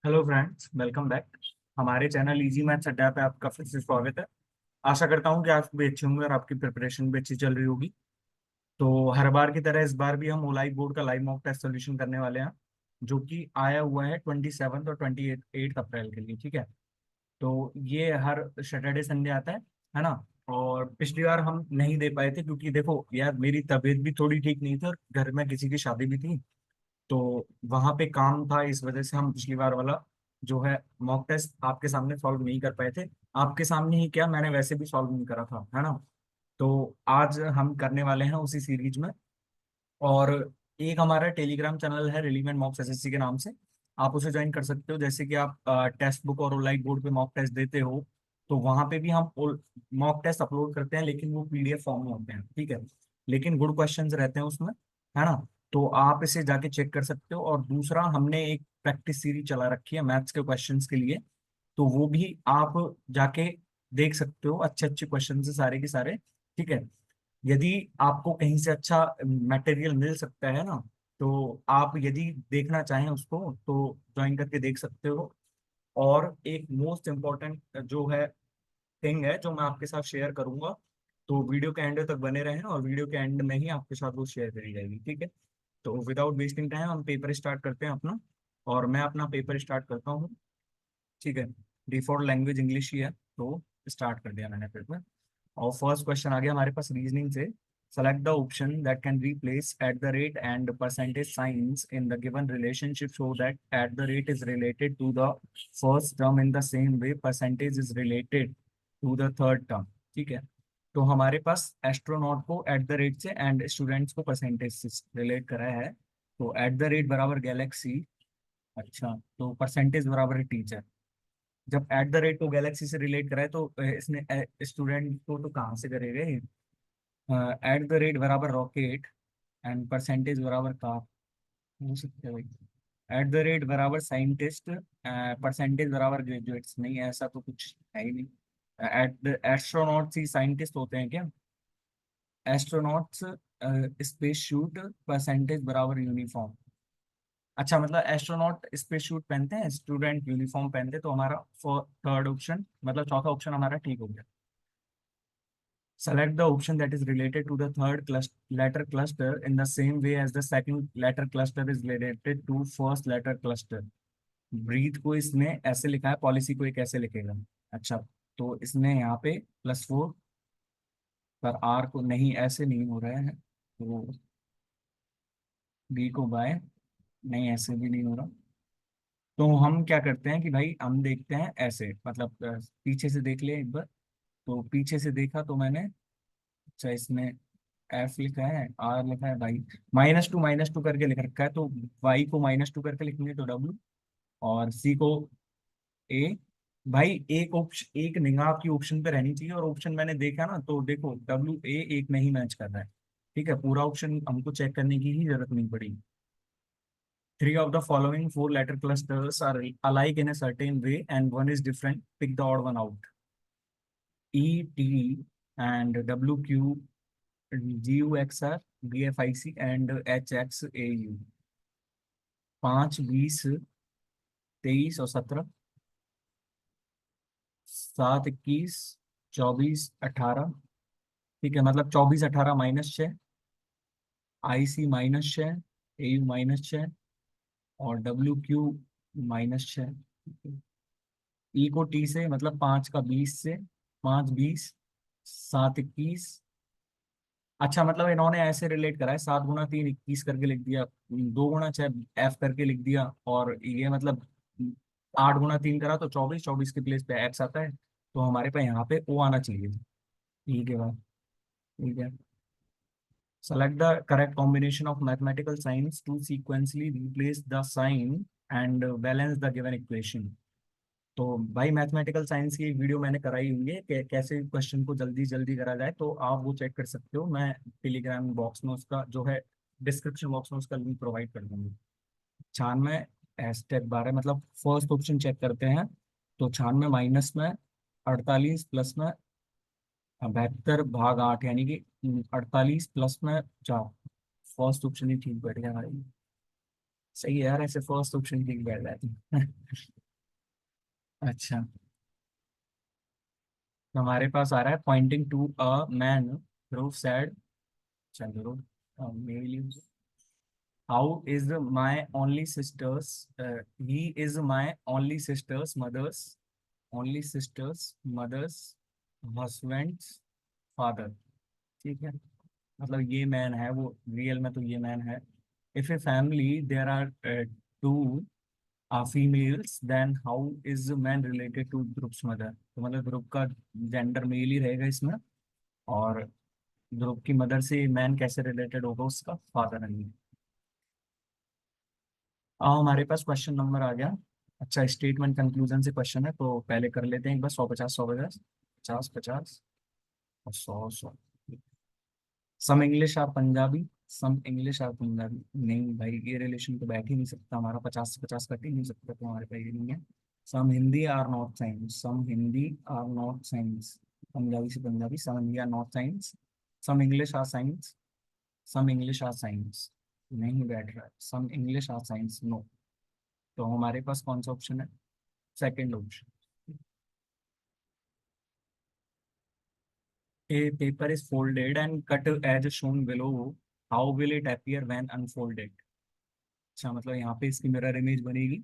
Hello friends, welcome back. हमारे channel easy maths अड्डा पे आपका फिर से स्वागत है। आशा करता हूँ कि आप भी अच्छे होंगे और आपकी प्रिपरेशन भी अच्छी चल रही होगी। तो हर बार की तरह इस बार भी हम ओलाई बोर्ड का लाइव मॉक टेस्ट सोल्यूशन करने वाले हैं, जो कि आया हुआ है 27 और 28 अप्रैल के लिए। ठीक है, तो ये हर सैटरडे संडे आता है ना। और पिछली बार हम नहीं दे पाए थे क्योंकि देखो यार, मेरी तबीयत भी थोड़ी ठीक नहीं थी और घर में किसी की शादी भी थी, तो वहां पे काम था। इस वजह से हम पिछली बार वाला जो है मॉक टेस्ट आपके सामने सॉल्व नहीं कर पाए थे। आपके सामने ही क्या, मैंने वैसे भी सॉल्व नहीं करा था, है ना। तो आज हम करने वाले हैं उसी सीरीज में। और एक हमारा टेलीग्राम चैनल है रिलीवेंट मॉक्स एसएससी के नाम से, आप उसे ज्वाइन कर सकते हो। जैसे कि आप टेक्स्ट बुक और ऑनलाइन बोर्ड पे मॉक टेस्ट देते हो, तो वहां पे भी हम मॉक टेस्ट अपलोड करते हैं, लेकिन वो पीडीएफ फॉर्म में होते हैं। ठीक है, लेकिन गुड क्वेश्चंस रहते हैं उसमें, है ना। तो आप इसे जाके चेक कर सकते हो। और दूसरा, हमने एक प्रैक्टिस सीरीज चला रखी है मैथ्स के क्वेश्चंस के लिए, तो वो भी आप जाके देख सकते हो। अच्छे अच्छे क्वेश्चन है सारे के सारे। ठीक है, यदि आपको कहीं से अच्छा मटेरियल मिल सकता है ना, तो आप यदि देखना चाहें उसको तो ज्वाइन करके देख सकते हो। और एक मोस्ट इम्पॉर्टेंट जो है थिंग है जो मैं आपके साथ शेयर करूंगा, तो वीडियो के एंड तक बने रहें और वीडियो के एंड में ही आपके साथ वो शेयर करी जाएगी। ठीक है, तो विदाउट वेस्टिंग टाइम हम पेपर स्टार्ट करते हैं अपना। और मैं अपना पेपर स्टार्ट करता हूँ। ठीक है, डिफॉल्ट लैंग्वेज इंग्लिश ही है, तो स्टार्ट कर दिया मैंने पेपर। और फर्स्ट क्वेश्चन आ गया हमारे पास रीजनिंग से। Select the option that can replace at the rate and percentage signs in the given relationship so that at the rate is related to the first term in the same way percentage is related to the third term. ठीक है, तो हमारे पास astronaut को at the rate से and students को percentage से relate करा है। तो एट द रेट बराबर गैलेक्सी, अच्छा तो परसेंटेज बराबर टीचर। जब एट द रेट को गैलेक्सी से रिलेट कराए तो इसने स्टूडेंट को तो कहाँ से करेगा। एट द रेट बराबर रॉकेट एंड परसेंटेज बराबर कार हो सकता है भाई। एट द रेट बराबर साइंटिस्ट, परसेंटेज बराबर ग्रेजुएट्स, नहीं ऐसा तो कुछ है ही नहीं। At the astronauts he scientist होते हैं क्या। एस्ट्रोनॉट्स स्पेस शूट, परसेंटेज बराबर यूनिफॉर्म। अच्छा, मतलब एस्ट्रोनॉट स्पेस शूट पहनते हैं, स्टूडेंट यूनिफॉर्म पहनते हैं, तो हमारा थर्ड ऑप्शन मतलब चौथा ऑप्शन हमारा ठीक हो गया। Select the option that is related to the third letter cluster in the same way as the second letter cluster is related to first letter cluster. Breath को इसने ऐसे लिखा है, पॉलिसी को एक ऐसे लिखेगा। अच्छा, तो इसने यहाँ पे +4, पर आर को नहीं, ऐसे नहीं हो रहा है, तो बी को बाय, नहीं ऐसे भी नहीं हो रहा। तो हम क्या करते हैं कि भाई हम देखते हैं ऐसे, मतलब पीछे से देख ले एक बार। तो पीछे से देखा तो मैंने, अच्छा इसमें एफ लिखा है, आर लिखा है भाई, -2 करके लिख रखा है, तो वाई को -2 करके लिखेंगे तो डब्ल्यू, और सी को ए। भाई एक ऑप्शन, एक निगाह आपकी ऑप्शन पे रहनी चाहिए, और ऑप्शन मैंने देखा ना तो देखो WA एक में ही मैच कर रहा है। ठीक है, पूरा ऑप्शन हमको चेक करने की ही जरूरत नहीं पड़ी। Three of the following four letter clusters are alike in a certain way and one is different, pick the odd one out. ET and WQ, GUXR, BFIC and HXAU। 5, 20, 23 और 17, 7, 21, 24, 18। ठीक है, मतलब 24, 18 -6, IC -6, AU -6 और WQ -6। ई को T से मतलब 5 का 20 से, 5, 20, 7, 21। अच्छा, मतलब इन्होंने ऐसे रिलेट करा है, 7 × 3 21 करके लिख दिया, 2 × 6 F करके लिख दिया, और ये मतलब 8 × 3 करा तो 24, 24 के प्लेस पे एक्स आता है, तो हमारे पास यहाँ पे ओ आना चाहिए। ठीक है भाई, ठीक है। Select the correct combination of mathematical signs to sequentially replace the sign and balance the given equation। तो भाई मैथमेटिकल साइंस की वीडियो मैंने कराई हुई है कि कैसे क्वेश्चन को जल्दी जल्दी करा जाए, तो आप वो चेक कर सकते हो। मैं टेलीग्राम बॉक्स में उसका जो है, डिस्क्रिप्शन बॉक्स में उसका लिंक प्रोवाइड कर दूंगी। 96 स्टेप 12, मतलब फर्स्ट ऑप्शन चेक करते हैं। तो 96 माइनस में 48 प्लस में 72/8, यानी कि 48 प्लस में 4। फर्स्ट ऑप्शन ही ठीक बैठ गया भाई। सही है यार, ऐसे फर्स्ट ऑप्शन ठीक बैठ जाती है। अच्छा, तो हमारे पास आ रहा है pointing to a man Dhruv said, Chandro मेल, how is my only sister's, he is my only sister's mother's, only sister's mother's husband's father. ठीक है, मतलब ये मैन है वो, रियल में तो ये मैन है। If a family there are two females then how is man related to Dhruv's mother, तो मतलब ध्रुव का जेंडर मेल ही रहेगा इसमें, और ध्रुव की मदर से मैन कैसे रिलेटेड होगा, उसका फादर नहीं। हमारे पास क्वेश्चन नंबर आ गया। अच्छा, स्टेटमेंट कंक्लूजन से क्वेश्चन है, तो पहले कर लेते हैं एक बार 100 50 100 50, 50 50 और 100 100। Some English are Punjabi, some English are Punjabi, नहीं भाई ये रिलेशन तो बैठ ही नहीं सकता हमारा, 50 से 50 कट ही नहीं सकता, तो हमारे पास ये नहीं है। Some Hindi are not science, some Hindi are not science, Punjabi से Punjabi, some Hindi are not science, some English are science, some English are science, नहीं बैठ रहा है, some English are science no. तो हमारे पास कौन सा ऑप्शन है, second option. A paper is folded and cut as shown below. How will it appear when unfolded? अच्छा, मतलब यहाँ पे इसकी मिरर इमेज बनेगी।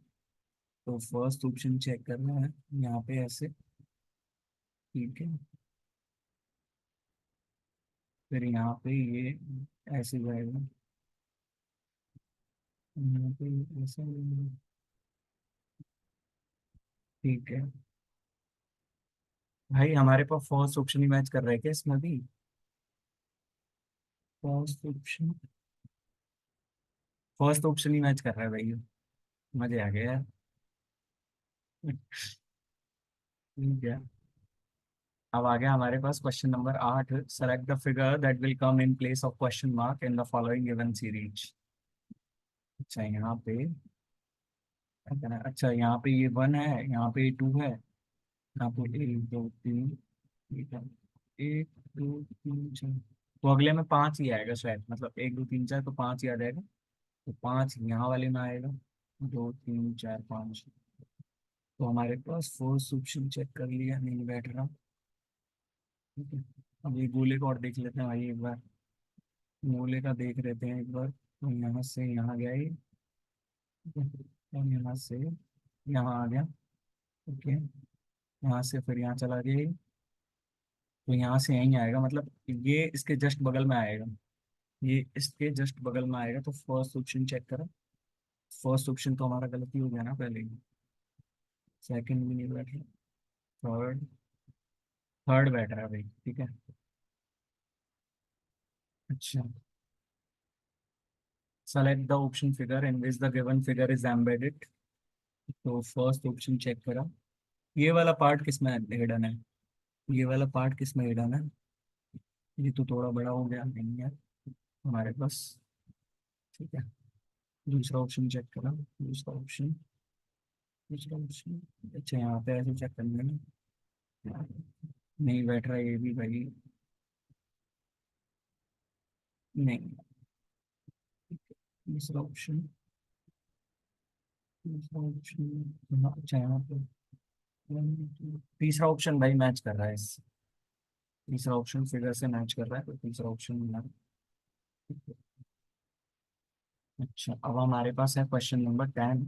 तो फर्स्ट ऑप्शन चेक करना है, यहाँ पे ऐसे, ठीक है, फिर यहाँ पे ये ऐसे जाएगा, यहाँ पे ऐसे, ठीक है। भाई हमारे पास फर्स्ट ऑप्शन ही मैच कर रहा है क्या इसमें भी, फर्स्ट ऑप्शन, फर्स्ट ऑप्शन ही मैच कर रहा है भाई, मजे आ गए यार। ठीक है, अब आ गया हमारे पास question number 8, select the figure that will come in place of question mark in the following given series. अच्छा यहाँ पे, अच्छा यहाँ पे ये 1 है, यहाँ पे 2 है, यहाँ पे 1 2 3, ठीक है, 1 2 3 4, तो अगले में 5 ही आएगा शायद, मतलब 1 2 3 4, तो 5 ही आ जाएगा, तो 5 यहाँ वाले में आएगा, 2 3 4 5। तो हमारे पास फोर्थ ऑप्शन चेक कर लिया, नहीं बैठ रहा। ठीक है, अब ये गोले को और देख लेते हैं भाई एक बार, मूले का देख लेते हैं एक बार, तो यहाँ से यहाँ गया ये, और यहाँ से यहाँ आ गया। ओके, यहाँ से फिर यहाँ चला गया ये, तो यहाँ से यहीं आएगा, मतलब ये इसके जस्ट बगल में आएगा, ये इसके जस्ट बगल में आएगा, तो फर्स्ट ऑप्शन चेक करो। फर्स्ट ऑप्शन तो हमारा गलती हो गया ना पहले ही, सेकंड भी नहीं बैठ रहा, थर्ड, थर्ड बैठ रहा है भाई, ठीक है। अच्छा, select the option figure in which the given figure is embedded, तो फर्स्ट ऑप्शन चेक करा, ये वाला पार्ट किस में हिडन है, ये वाला पार्ट किस में हिडन है, ये तो थोड़ा बड़ा हो गया, नहीं है हमारे पास। ठीक है, दूसरा ऑप्शन चेक करा, दूसरा ऑप्शन, दूसरा ऑप्शन, अच्छा यहाँ पे ऐसे चेक करने में नहीं बैठ रहा ये भी भाई, नहीं, दूसरा ऑप्शन, दूसरा ऑप्शन, अच्छा यहाँ पे तीसरा ऑप्शन भाई मैच कर रहा है इस, तीसरा ऑप्शन फिगर से मैच कर रहा है, तो तीसरा ऑप्शन। अच्छा, अब हमारे पास है क्वेश्चन नंबर 10,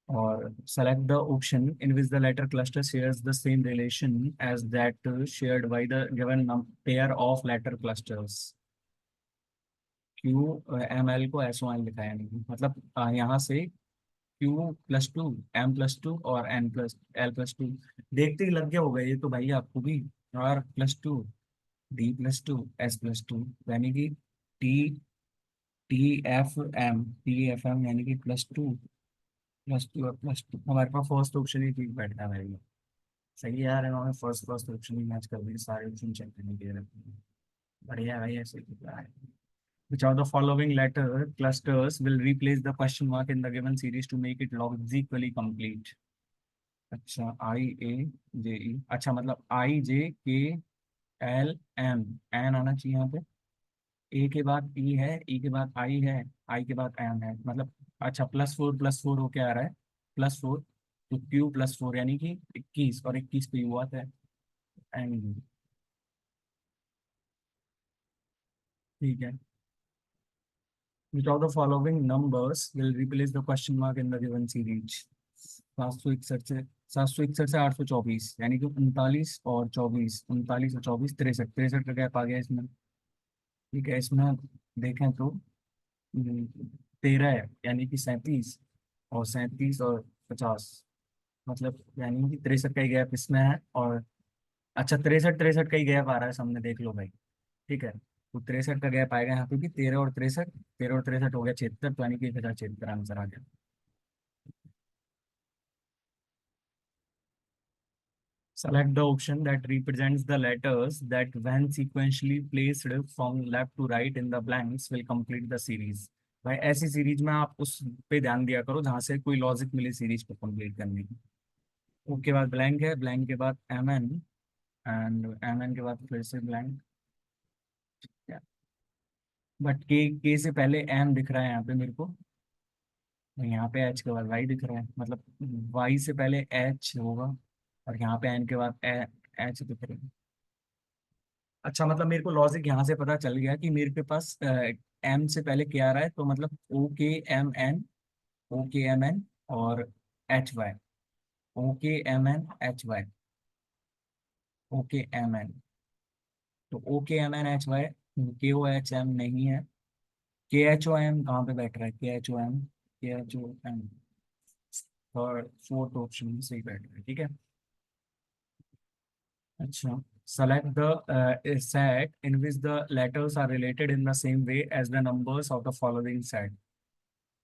और select the option in which the letter cluster shares the same relation as that shared by the given pair of letter clusters। Q M L को एस ओ एन लिखा है, नहीं मतलब यहाँ से Q+2 M+2 और L+2, देखते ही लग गया होगा ये तो भाई आपको भी, R+2 D+2 S+2, यानी कि T F M यानी कि +2 और +2, हमारे पास फर्स्ट ऑप्शन ही ठीक बैठता है भाई। सही है यार, इन्होंने फर्स्ट फर्स्ट ऑप्शन ही मैच कर दिए, सारे ऑप्शन चेक करने के लिए रखे हैं। बढ़िया है भाई, ऐसे ही है। Which of the following letter clusters will replace the question mark in the given series to make it logically complete? अच्छा, I A J E, अच्छा मतलब I J K L M, N आना चाहिए यहाँ पे, ए के बाद ई है, ई के बाद आई है, आई के बाद एम है, मतलब अच्छा, +4 हो क्या आ रहा है? +4, तो Q+4 यानी कि 21, और 21 पे यू आता है। एंड ठीक है, which of the following numbers will replace the question mark in the given series? 761 से 824, यानी कि 39 और 24, 63, 63 का गैप आ गया इसमें। ठीक है, इसमें देखें तो 13 है, यानी कि 37, और 37 और 50, मतलब यानी कि 63 का ही गैप इसमें है। और अच्छा, 63 का ही गैप आ रहा है सामने, देख लो भाई। ठीक है, तो 63 का गैप आएगा यहाँ पे भी, 13 और 63, 13 और 63 हो गया 76, तो यानी कि 1076 आंसर आ गया। Select the option that represents the letters that, when sequentially placed from left to right in the blanks, will complete the series. भाई ऐसी सीरीज में आप उस पे ध्यान दिया करो जहां से कोई लॉजिक मिले सीरीज को कंप्लीट करने की। O के बाद ब्लैंक है, ब्लैंक के बाद MN, एंड MN के बाद फिर से ब्लैंक। बट के से पहले M दिख रहा है यहाँ पे मेरे को, और यहाँ पे H के बाद Y दिख रहा है, मतलब Y से पहले H होगा, और यहाँ पे N के बाद H दिख रहा है। अच्छा, मतलब मेरे को लॉजिक यहाँ से पता चल गया कि मेरे के पास M से पहले क्या आ रहा है, तो मतलब OKMN, OKMN और HY, OKMN HY, OKMN। तो OKMN HY, KOHM नहीं है। KHOM कहाँ पे बैठ रहा है? KHOM थर्ड फोर्थ ऑप्शन सही बैठ रहा है, ठीक है। अच्छा, select the set in which the letters are related in the same way as the numbers of the following set।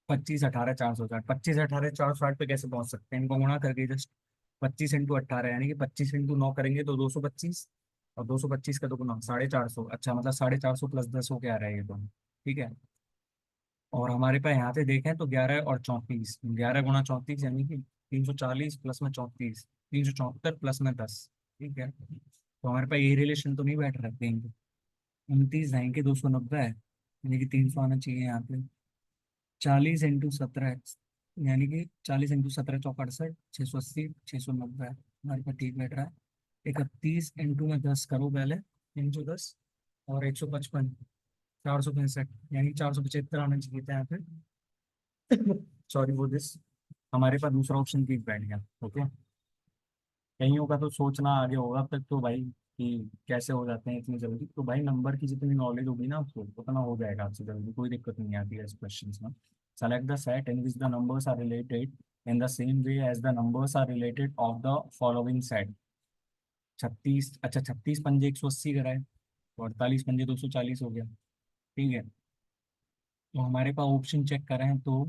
25, 18, 460, 25, 18, 460 पे कैसे पहुंच सकते हैं? इनको गुणा करके जस्ट 25 × 18, यानी कि 25 × 9 करेंगे तो 225, और 225 का 2 गुना 450। अच्छा, मतलब 450 +10 हो क्या रहा है ये तो, ठीक है। और हमारे पास यहाँ पे देखें तो 11 और 34, 11 × 34 यानी कि 340, प्लस में 34, 374 प्लस में 10। ठीक है, तो हमारे पास ये रिलेशन तो नहीं बैठ रहा कहीं पे। 29 जाएंगे, 290 है, यानी कि 300 आना चाहिए यहाँ पे। 40 × 17, यानी कि 40 × 17 = 68, 680, 690 है, हमारे पास ठीक बैठ रहा है। 31 × 10 करो पहले, 310, और 155, 465, यानी 475 आना चाहिए था यहाँ पे। सॉरी फॉर दिस, हमारे पास दूसरा ऑप्शन ठीक बैठ गया। ओके, कईयों का तो सोचना आगे होगा अब तक तो भाई, कि कैसे हो जाते हैं इतनी जल्दी। तो भाई नंबर की जितनी नॉलेज होगी ना आपको, उतना हो जाएगा आपसे जल्दी, कोई दिक्कत नहीं आती है इस क्वेश्चन में। Select the set in which the numbers are related in the same way as the numbers are related of the following set. 36, अच्छा 36 × 5 180 कराए, तो 48 × 5 240 हो गया। ठीक है, तो हमारे पास ऑप्शन चेक करें तो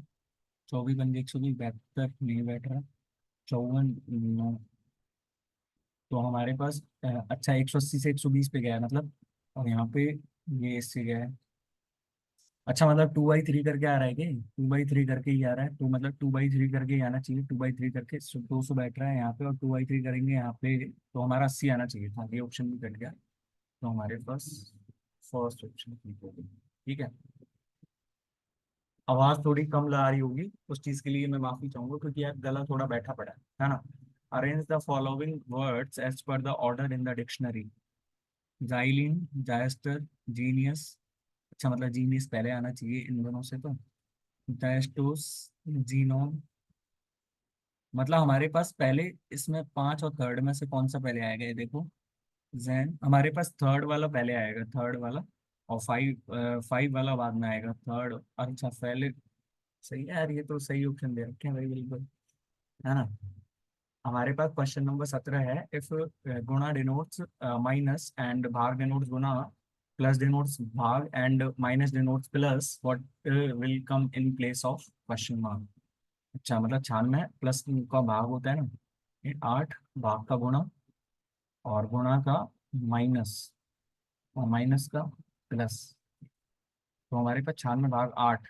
24 × 5 120, 72 नहीं बैठ रहा, 54, तो हमारे पास अच्छा 180 से 120 पे गया है मतलब, और यहाँ पे ये इससे गया है। अच्छा, मतलब 2/3 करके आ रहा है कि 2/3 करके ही आ रहा है, तो मतलब 2/3 करके ही आना चाहिए, 2/3 करके 200 बैठ रहा है यहाँ पे, और 2/3 करेंगे यहाँ पे तो हमारा 80 आना चाहिए था, ये ऑप्शन भी कट गया। तो हमारे पास फर्स्ट ऑप्शन ठीक होगी। ठीक है, आवाज थोड़ी कम ला रही होगी, उस चीज के लिए मैं माफी चाहूंगा, क्योंकि यार गला थोड़ा बैठा पड़ा है ना। Arrange the following words as per the order in the dictionary. Xylene, xyster, genius. अच्छा, मतलब जीनियस पहले आना चाहिए इन दोनों से तो। डायस्टोस, जीनोम। मतलब हमारे पास पहले इसमें 5 और थर्ड में से कौन सा पहले आएगा, ये देखो। जैन, हमारे पास थर्ड वाला पहले आएगा, थर्ड वाला। और 5 वाला बाद में आएगा, थर्ड। अच्छा पहले, सही है यार, ये तो सही ऑप्शन दे रखे हैं भाई, बिल्कुल, है ना। हमारे पास क्वेश्चन नंबर 17 है। इफ गुणा डिनोट्स माइनस, एंड भाग डिनोट्स गुणा, प्लस डिनोट्स भाग, and minus denotes plus, what will come in place of question mark. अच्छा, मतलब 96 प्लस का भाग होता है ना, ये 8, भाग का गुणा, और गुणा का माइनस, और माइनस का प्लस। तो हमारे पास 96 भाग 8,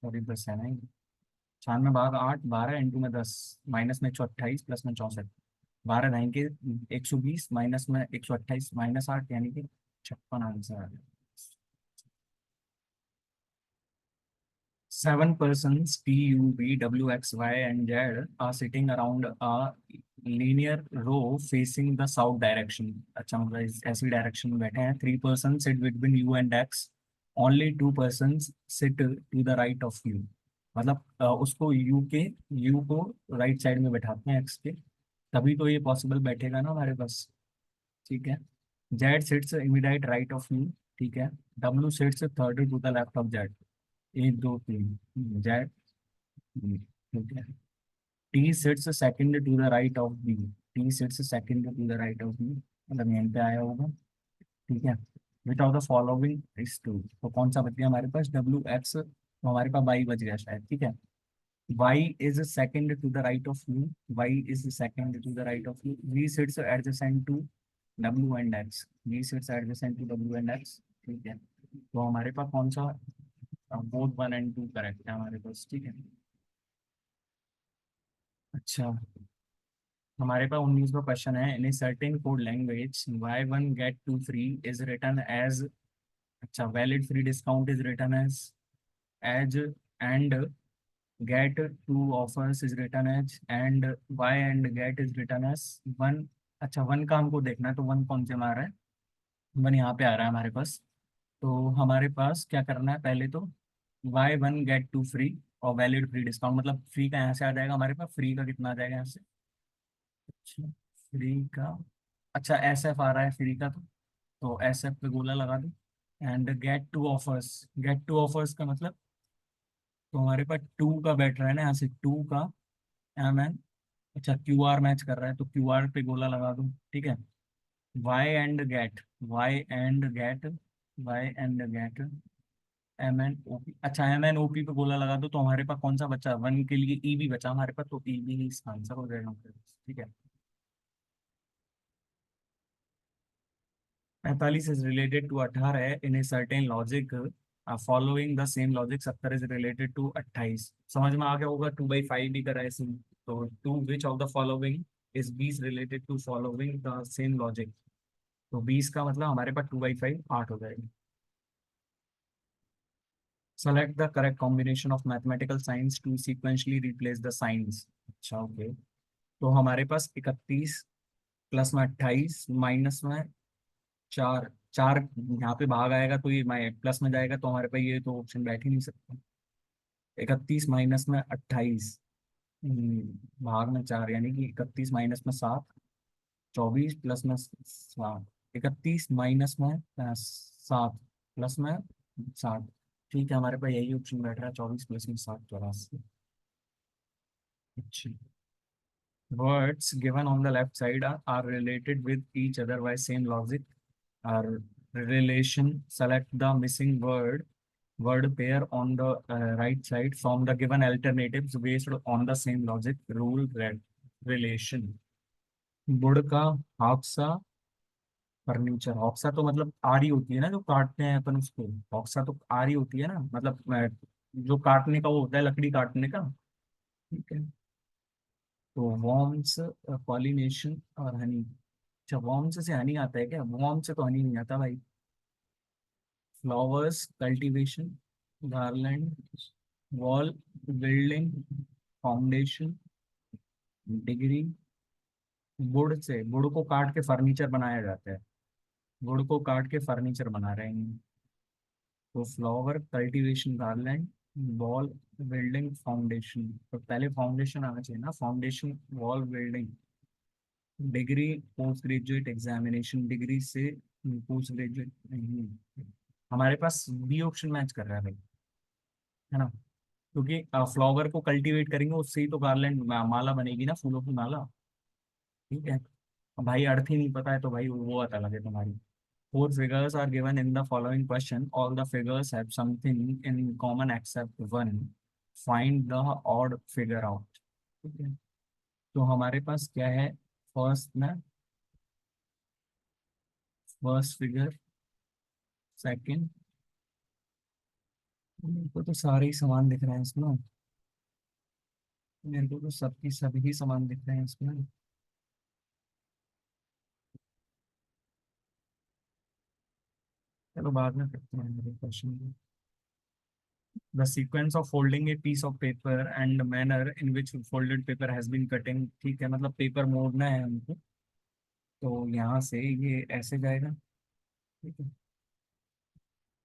सॉरी 10 है नहीं, 96 भाग 8, 12 × 10, माइनस में 128, प्लस में 64, 12 रहेंगे 120, माइनस में 128, -8, यानी कि 56 आंसर आ गया। Seven persons P, U, V, W, X, Y, and Z are sitting around a linear row facing the south direction. अच्छा मतलब ऐसी डायरेक्शन में बैठे हैं. Three persons sit between U and X. Only two persons sit to the right of U. मतलब उसको U को right side में बैठाते हैं X के, तभी तो ये पॉसिबल बैठेगा ना हमारे पास. ठीक है. Z sits immediate right of you. ठीक है. W sits third to the left of Z. एक दो तीन. Z. ठीक है. T sits second to the right of B. T sits second to the right of B. मतलब यहीं पे आया होगा. ठीक है. विच of the following is true. तो कौन सा बच गया हमारे पास? W x. तो हमारे पास वाई बच गया शायद. ठीक है. Y is second to the right of you. Y is second to the right of you. V sits adjacent to W and X. V sits adjacent to W and X. ठीक है. तो हमारे पास कौन सा? Both one and two correct है हमारे पास. ठीक है. अच्छा. हमारे पास 19वां क्वेश्चन है. In a certain code language Y one get to free is written as. अच्छा. Valid free discount is written as and get to offers is written as and Y and get is written as one. अच्छा. One का हमको देखना है, तो one कौन से में आ रहा है? वन यहाँ पे आ रहा है हमारे पास. तो हमारे पास क्या करना है? पहले तो buy one get to free और वैलिड फ्री डिस्काउंट, मतलब फ्री का यहाँ से आ जाएगा हमारे पास. फ्री का कितना आ जाएगा यहाँ से? अच्छा. फ्री का. अच्छा. एस एफ आ रहा है फ्री का, तो एस एफ पे गोला लगा दो. एंड गेट टू ऑफर्स का मतलब, तो हमारे पास टू का बैठ रहा है ना यहाँ से. टू का एम एन. अच्छा. क्यू आर मैच कर रहा है, तो क्यू आर पे गोला लगा दो. ठीक है. Buy and get. Buy and get. Buy and get. M N O P. अच्छा. एम एन ओ पी पे गोला लगा दो, तो हमारे पास कौन सा बचा? वन के लिए ई भी बचा हमारे पास, तो ई भी ही इसका आंसर हो जाएगा हमारे पास. ठीक है. 45 इज रिलेटेड टू 18 है. In a certain logic following the same logic 70 is related to 28. समझ में आ गया होगा. 2/5 भी करा है इसमें. तो to which of the following is 20 related to following the same logic. तो 20 का मतलब हमारे पास 2/5 8 हो जाएगा. Select the correct combination of mathematical signs to sequentially replace the signs. अच्छा. ओके. तो हमारे पास 31 प्लस में 28 माइनस में चार. चार यहाँ पे भाग आएगा तो ये प्लस में जाएगा, तो हमारे पास ये तो ऑप्शन बैठ ही नहीं सकता. 31 माइनस में 28. भाग में चार, यानी कि 31 माइनस में 7. 24 प्लस में 7. 31 माइनस में 7 प्लस में 7. ठीक है. हमारे पास यही ऑप्शन बैठ रहा है. 24 प्लस में 7 84. अच्छा. Words given on the left side are related with each other by same logic. Our relation, select the missing word pair on the right side from the given alternatives based on the same logic. Rule relation. बुड़ का हादसा. Furniture. हॉक्सा तो मतलब आरी होती है ना, जो काटते हैं अपन उसको. हॉक्सा तो आरी होती है ना, मतलब जो काटने का वो होता है, लकड़ी काटने का. ठीक है. तो वॉर्म्स, पॉलिनेशन और हनी. अच्छा. वॉर्म्स से हनी आता है क्या? वॉर्म से तो हनी नहीं आता भाई. Flowers, cultivation, garland, wall, building, foundation, degree. गुड़ को काट के फर्नीचर बनाया जाता है. गुड़ को काट के फर्नीचर बना रहे हैं. तो flower, cultivation, garland, wall, building, foundation. तो पहले फाउंडेशन आना चाहिए ना. Foundation, wall, building. Degree, post graduate examination. Degree से पोस्ट ग्रेजुएट नहीं. हमारे पास बी ऑप्शन मैच कर रहा है भाई, है ना. क्योंकि फ्लावर को कल्टीवेट करेंगे, उससे ही तो गार्लैंड माला बनेगी ना, फूलों की माला. ठीक है. अब भाई अर्थ ही नहीं पता है तो भाई वो आता लगे तुम्हारी. Four figures are given in the following question. All the figures have something in common except one. Find the odd figure out. ठीक है. तो हमारे पास क्या है? फर्स्ट में फर्स्ट फिगर. सेकंड. मेरे को तो सारे ही समान दिख रहे हैं इसमें. मेरे को तो सबकी सभी समान दिख रहे हैं इसमें. चलो बाद में करते हैं मेरे question. The sequence of folding a piece of paper and manner in which folded paper has been cutting, ठीक है, मतलब पेपर मोड़ना है हमको। तो यहाँ से ये ऐसे जाएगा, ठीक है,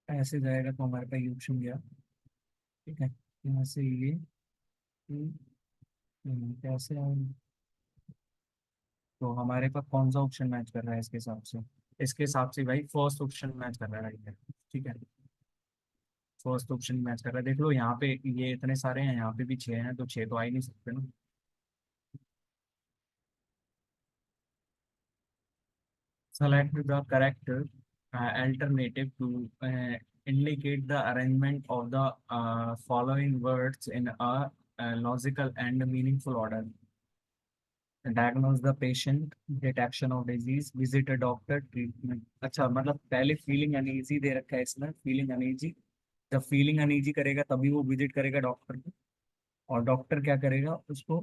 ऐसे जाएगा तो हमारे पास ये ऑप्शन गया, ठीक है। यहाँ से ये कैसे आएगा, तो हमारे पास कौन सा ऑप्शन मैच कर रहा है इसके हिसाब से? इसके हिसाब से भाई फर्स्ट ऑप्शन मैच कर रहा है राइट है, ठीक है। फर्स्ट ऑप्शन मैच कर रहा है, देख लो यहाँ पे ये इतने सारे हैं, यहाँ पे भी 6 हैं, तो 6 तो आ ही नहीं सकते ना। Select the correct alternative to indicate the arrangement of the following words in a logical and meaningful order. Diagnose the patient, detection of disease, visit a doctor, treatment. अच्छा, मतलब पहले फीलिंग अनईजी दे रखा है इसमें, फीलिंग अनईजी। जब feeling uneasy करेगा तभी वो विजिट करेगा डॉक्टर को, और डॉक्टर क्या करेगा उसको,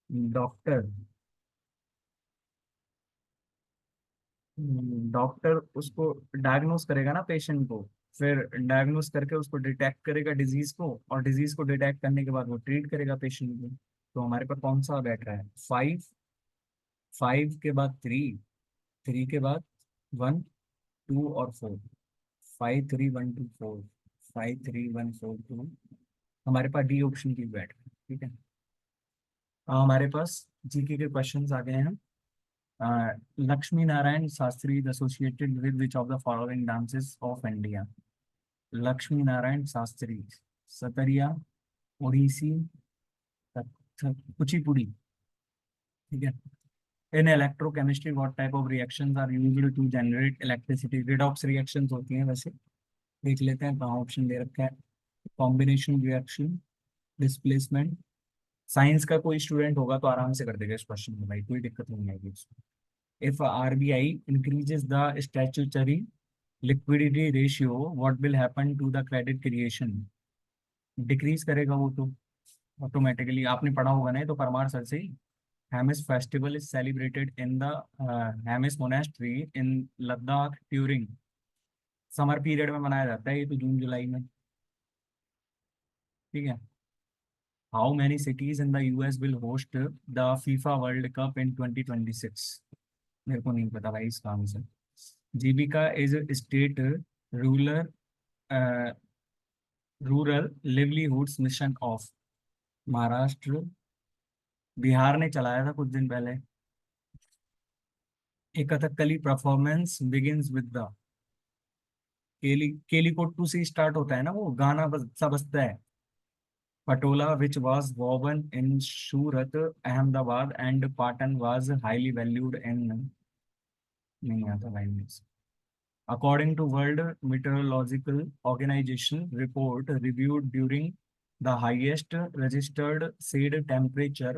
डॉक्टर डॉक्टर उसको डायग्नोस करेगा ना पेशेंट को, फिर डायग्नोस करके उसको डिटेक्ट करेगा डिजीज को, और डिजीज को डिटेक्ट करने के बाद वो ट्रीट करेगा पेशेंट को। तो हमारे पास कौन सा बैठ रहा है? 5, 5 के बाद 3, 3 के बाद 1, 2 और 4, 5 3 1 2 4, 5 3 1 4 2, हमारे पास डी ऑप्शन की बैठ रहा है, ठीक है। हमारे पास जीके के क्वेश्चंस आ गए हैं। Lakshmi Narayan Shastri is associated with which of the following dances of India? Lakshmi Narayan Shastri, Sattriya, Odissi, Kathak, Kuchipudi, ठीक है। In electrochemistry what type of reactions are used to generate electricity? Redox reactions होती हैं वैसे, देख लेते हैं कहाँ ऑप्शन दे रखा है। Combination reaction, displacement. साइंस का कोई स्टूडेंट होगा तो आराम से कर देगा इस क्वेश्चन में भाई, कोई दिक्कत नहीं आएगी इसमें। If RBI increases the statutory liquidity ratio, what will happen to the credit creation? Decrease करेगा वो तो ऑटोमेटिकली, आपने पढ़ा होगा ना ये तो परमार सर से ही। Hemis festival is celebrated in the Hemis monastery in Ladakh during summer period में मनाया जाता है ये तो, जून जुलाई में, ठीक है। How many cities in the US will host the FIFA World Cup in 2026? मेरे को नहीं पता भाई इसका answer. Jeevika is state rural rural livelihoods mission of Maharashtra, Bihar ने चलाया था कुछ दिन पहले। A Kathakali performance begins with the, Kelikottu से स्टार्ट होता है ना वो गाना, सा बजता है। पटोला विच was woven in Surat Ahmedabad and Patan was highly valued in, नहीं आता भाई में। According to World Meteorological Organization report reviewed during the highest registered temperature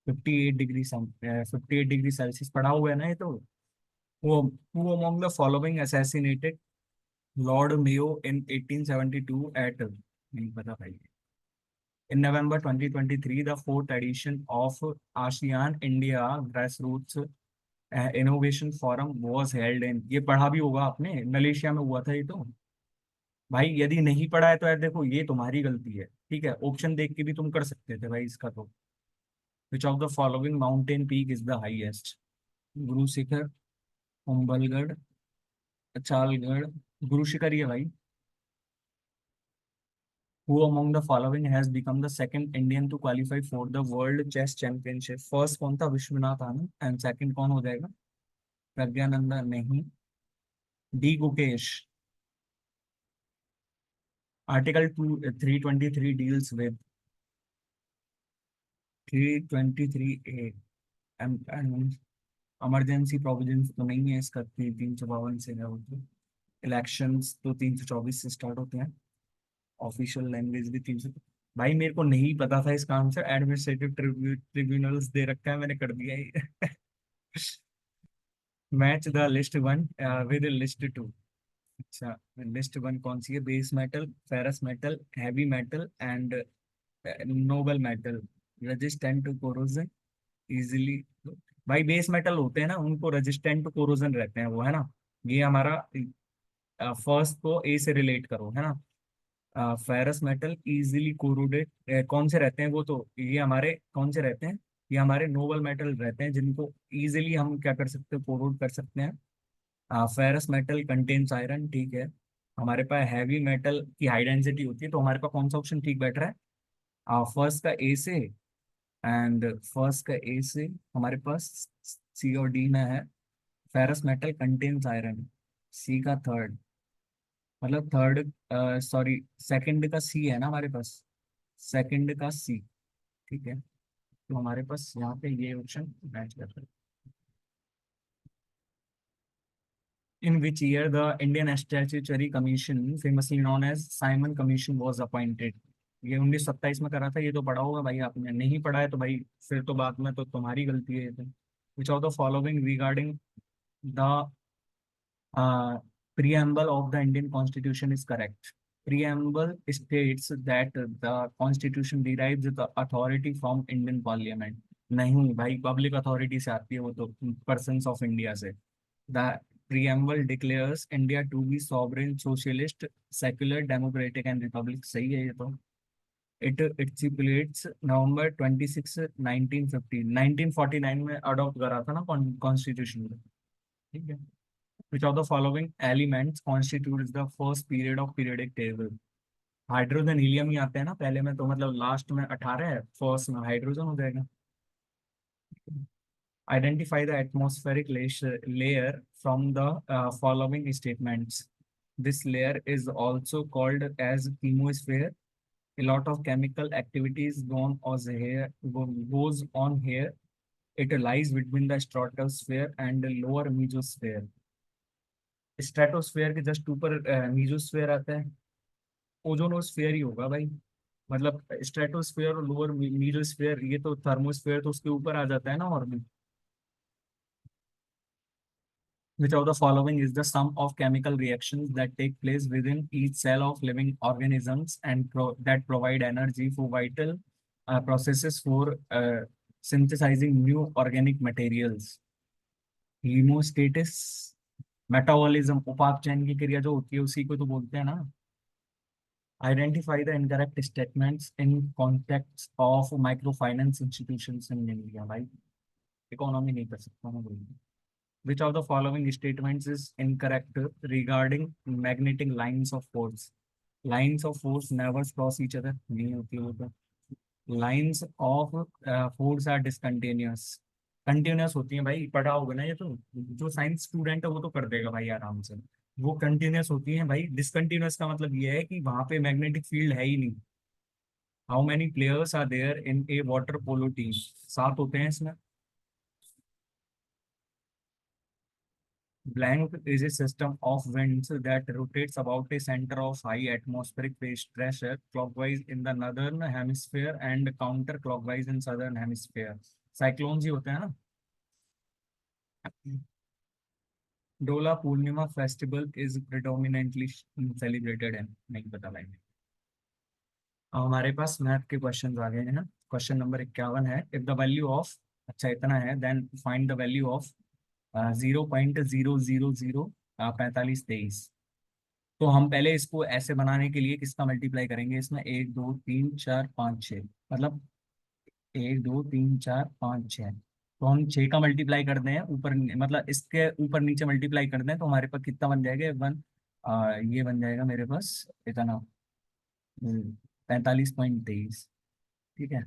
58 degree 58 degree Celsius पड़ा हुआ है ना ये तो। वो who among the following assassinated Lord Mayo in 1872 at, नहीं पता भाई। In November 2023 the fourth edition of ASEAN India Grassroots innovation forum was held in, ये पढ़ा भी होगा आपने, मलेशिया में हुआ था ये तो। भाई यदि नहीं पढ़ा है तो यार देखो ये तुम्हारी गलती है, ठीक है, ऑप्शन देख के भी तुम कर सकते थे भाई इसका तो। विच of the following mountain peak is the highest? Guru Shikhar, Kumbhalgarh, अचालगढ़, Guru Shikhar ही है भाई। Who among the following has become the second Indian to qualify for the World Chess Championship? First कौन था? विश्वनाथ आनंद, एंड सेकंड कौन हो जाएगा? प्रज्ञानंदा नहीं, D Gukesh. Article 323 deals with 323 A, emergency provisions तो नहीं है इसका, 352 से है वो तो। इलेक्शंस तो 324 से स्टार्ट होते हैं, ऑफिशियल लैंग्वेज भी 300। भाई मेरे को नहीं पता था इसका आंसर, एडमिनिस्ट्रेटिव ट्रिब्यूनल्स दे रखा है, मैंने कर दिया ही। Match the list one with list two. अच्छा, लिस्ट वन कौन सी है? Base metal, ferrous metal, heavy metal and noble metal, resistant to corrosion, easily. भाई बेस मेटल होते हैं ना उनको रेजिस्टेंट टू कोरोजन रहते हैं वो, है ना। ये हमारा फर्स्ट को ए से रिलेट करो, है ना। फेरस मेटल इजीली कोरोडेड कौन से रहते हैं, वो तो ये हमारे कौन से रहते हैं, ये हमारे नोबल मेटल रहते हैं जिनको इजीली हम क्या कर सकते हैं, कोरोड कर सकते हैं। फेरस मेटल कंटेन्स आयरन, ठीक है। हमारे पास हैवी मेटल की हाई डेंसिटी होती है, तो हमारे पास कौन सा ऑप्शन ठीक बैठ रहा है, फर्स्ट का ए से। एंड फर्स्ट का ए से हमारे पास सी और डी में है, फेरस मेटल कंटेन्स आयरन, सी का थर्ड, मतलब थर्ड, सॉरी सेकंड का सी है ना हमारे पास, सेकंड का सी, ठीक है। तो हमारे पास यहाँ पे ये ऑप्शन मैच कर रहा है। In which year the Indian Statutory Commission, famously known as Simon Commission, was appointed? ये 1927 में करा था, ये तो पढ़ा होगा भाई आपने, नहीं पढ़ा है तो भाई फिर तो बाद में तो तुम्हारी गलती है ये तो। Which of the following regarding the preamble of the Indian Constitution is correct? Preamble states that the Constitution derives the authority from Indian Parliament. नहीं भाई, पब्लिक अथॉरिटी से आती है वो तो, पर्सन्स ऑफ इंडिया से। The preamble declares India to be sovereign, socialist, secular, democratic and republic. सही है ये तो। It stipulates November 26, 1950, 1949 में अडॉप्ट करा था ना कॉन्स्टिट्यूशन में, ठीक है। Which of the following elements constitutes the first period of periodic table? Hydrogen helium ही आते हैं ना पहले में, तो मतलब लास्ट में 18 है, फर्स्ट में हाइड्रोजन हो जाएगा। Identify the atmospheric layer from the following statements. This layer is also called as chemosphere. A lot of chemical activities goes on here. It lies between the stratosphere and the lower mesosphere. Stratosphere के just ऊपर mesosphere आता है, ozonosphere ही होगा भाई। मतलब stratosphere और lower mesosphere, ये तो थर्मोस्फेयर तो उसके ऊपर आ जाता है ना, और भी। Which of the following is the sum of chemical reactions that take place within each cell of living organisms and that provide energy for vital processes for synthesizing new organic materials? Hemostasis, metabolism, उपापचयन की क्रिया जो होती है उसी को तो बोलते हैं ना। Identify the incorrect statements in context of microfinance institutions in India. भाई इकोनॉमी नहीं कर सकता मैं बोल। Which of the following statements is incorrect regarding magnetic lines of force? Lines of force never cross each other. नहीं होती वो तो। Lines of force are discontinuous. Continuous होती हैं भाई, पढ़ा होगा ना ये तो, जो साइंस स्टूडेंट है वो तो कर देगा भाई आराम से। वो कंटिन्यूस होती हैं भाई, डिसकंटिन्यूस का मतलब ये है कि वहां पे मैग्नेटिक फील्ड है ही नहीं। How many players are there in a water polo team? 7 होते हैं इसमें। Blank is a system of winds that rotates about a center of high atmospheric pressure clockwise in the northern hemisphere and counterclockwise in southern hemisphere. Cyclones ही होते हैं ना। Dola Purnima festival is predominantly celebrated in, नहीं पता भाई। अब हमारे पास math के question आ गए हैं। क्वेश्चन नंबर 51 है, इफ द वैल्यू ऑफ, अच्छा इतना है, then find the value of 0.000 4523। तो हम पहले इसको ऐसे बनाने के लिए किसका मल्टीप्लाई करेंगे, इसमें 1 2 3 4 5 6, मतलब 1 2 3 4 5 6। तो हम 6 का मल्टीप्लाई कर दें ऊपर, मतलब इसके ऊपर नीचे मल्टीप्लाई कर दें तो हमारे पास कितना बन जाएगा, वन, ये बन जाएगा मेरे पास इतना, 45.23, ठीक है।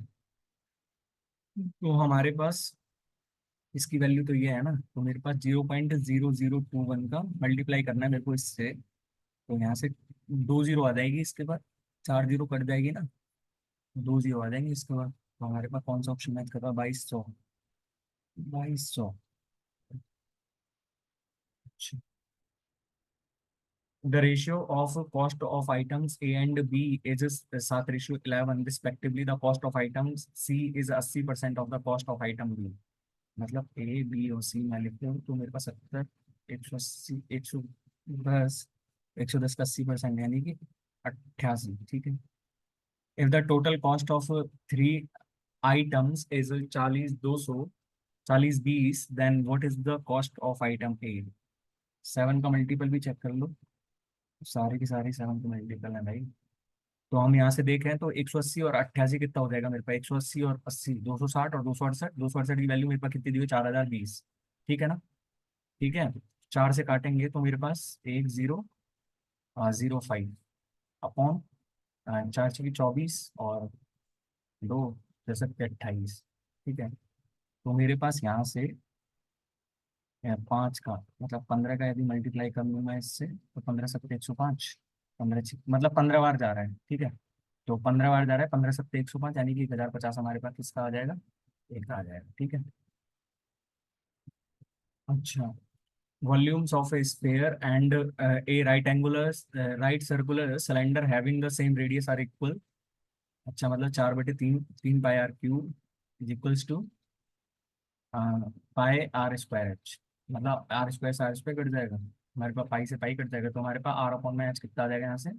तो हमारे पास इसकी वैल्यू तो ये है ना, तो मेरे पास 0.0021 का मल्टीप्लाई करना है मेरे को इससे। तो यहाँ से 2 जीरो आ जाएगी, इसके बाद 4 जीरो कट जाएगी ना, 2 जीरो आ जाएंगे इसके बाद। तो हमारे पास कौन सा ऑप्शन मैच कर रहा है, 2200, 2200। The ratio of cost of items A and B is 7:11 respectively. The cost of items C is 80% of the cost of item B. मतलब A, B और C मैं लिखते हूँ, तो मेरे पास 70, 180, 110, 110 का 80% यानी कि 88, ठीक है। If the total cost of 3 items is 40, 200, 40, 20, then what is the cost of item A? 7 का मल्टीपल भी चेक कर लो, सारी की सारी 7 का मल्टीपल है भाई। तो हम यहाँ से देखें तो 180 और 88 कितना हो जाएगा मेरे पास, 180 और 80 260 और 268, 268 की वैल्यू मेरे पास कितनी दी हुई, 4020। ठीक है ना। ठीक है, 4 से काटेंगे तो मेरे पास 1005 अपॉन 4 से 24 और 2 जैसे 28। ठीक है, तो मेरे पास यहाँ से 5 का मतलब 15 का यदि मल्टीप्लाई कर लूँ मैं इससे तो 15 7 105, मतलब 15 बार जा रहा है। ठीक है, तो 15 बार जा रहा है, 15 7 105, यानी कि 1050 हमारे पास किसका आ जाएगा, एक का आ जाएगा। ठीक है। अच्छा, volumes of a sphere and a right angular right circular cylinder having the same radius are equal. अच्छा, मतलब 4/3 3 pi r cube is equals to pi r² मतलब आर स्क्वायर से आर स्क्वायर कट जाएगा, हमारे पास पाई से पाई कट जाएगा, तो हमारे पास आर अपॉन में एच कितना आ जाएगा यहाँ से,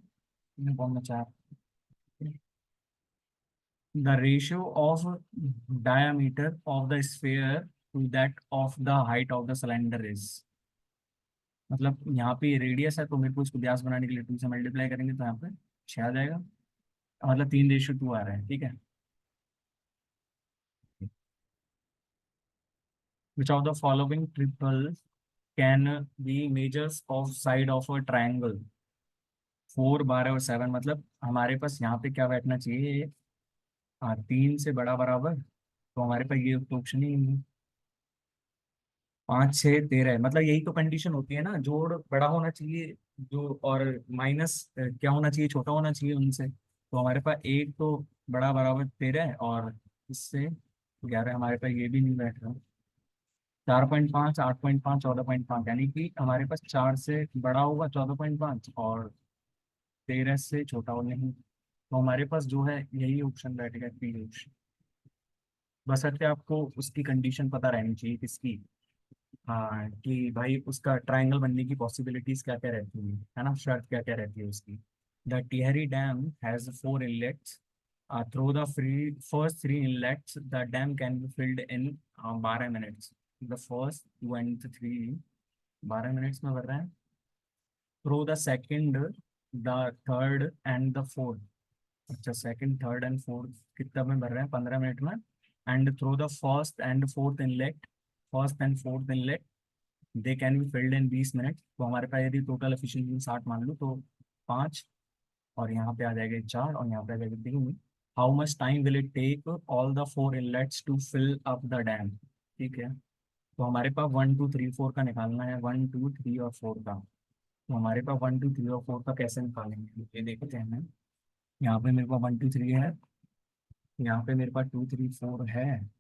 3/4। The ratio of diameter of the sphere to that of the height of the cylinder is, मतलब यहाँ पे रेडियस है तो मेरे को इसको व्यास बनाने के लिए 2 से मल्टीप्लाई करेंगे तो यहाँ पे 6 आ जाएगा, मतलब 3:2 आ रहा है। ठीक है। Which of the following triples can be measures of side of a triangle, 4 12 और 7, मतलब हमारे पास यहाँ पे क्या बैठना चाहिए, 3 से बड़ा बराबर, तो हमारे पास ये तो ऑप्शन ही नहीं है। 5 6 13, मतलब यही तो कंडीशन होती है ना, जोड़ बड़ा होना चाहिए जो, और माइनस क्या होना चाहिए, छोटा होना चाहिए उनसे। तो हमारे पास एक तो बड़ा बराबर 13 है और इससे 11, हमारे पास ये भी नहीं बैठ रहा। 4.5 8.5 14.5, यानी कि हमारे पास 4 से बड़ा होगा 14.5 और 13 से छोटा हो नहीं, तो हमारे पास जो है यही ऑप्शन बैठेगा, पी ऑप्शन। बशर्ते आपको उसकी कंडीशन पता रहनी चाहिए किसकी, हाँ, कि भाई उसका ट्रायंगल बनने की पॉसिबिलिटीज क्या क्या रहती है ना, शर्त क्या क्या रहती है उसकी। The Tehri dam has 4 inlets, through the free first 3 inlets the dam can be filled in 12 minutes. The first 2 and 3 12 minutes में भर रहे हैं, through the second the third and the fourth, अच्छा सेकंड थर्ड एंड फोर्थ कितना में भर रहे हैं, 15 मिनट में। And through the first and fourth inlet they can be filled in 20 minute. तो हमारे पास यदि टोटल एफिशिएंसी 60 मान लो तो 5, और यहाँ पे आ जाएगा 4 और यहाँ पे आ जाएगा 3। How much time will it take all the 4 inlets to fill up the dam. ठीक है, तो हमारे पास 1 2 3 4 का निकालना है, 1 2 3 और 4 का। तो हमारे पास 1 2 3 और 4 का कैसे निकालेंगे ये देखते हैं। यहाँ पे मेरे पास 1 2 3 है, यहाँ पे मेरे पास 2 3 4 है,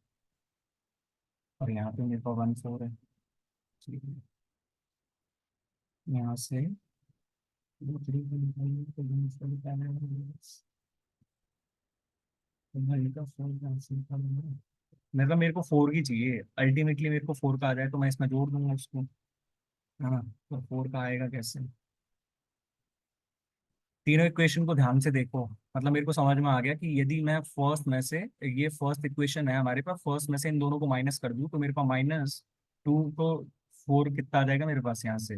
और यहाँ पे मेरे पास 1 4 है। ठीक है, यहाँ से 2 3 को निकालेंगे तो 1 4 निकालना है, तो मैं इनका 4 कैंसिल करूँगा, मतलब मेरे को 4 की चाहिए अल्टीमेटली, मेरे को 4 का आ जाए तो मैं इसमें जोड़ दूंगा उसको। हाँ, तो 4 का आएगा कैसे, तीनों इक्वेशन को ध्यान से देखो, मतलब मेरे को समझ में आ गया कि यदि मैं फर्स्ट में से, ये फर्स्ट इक्वेशन है हमारे पास, फर्स्ट में से इन दोनों को माइनस कर दूं तो मेरे पास -2 को 4 कितना आ जाएगा मेरे पास, यहाँ से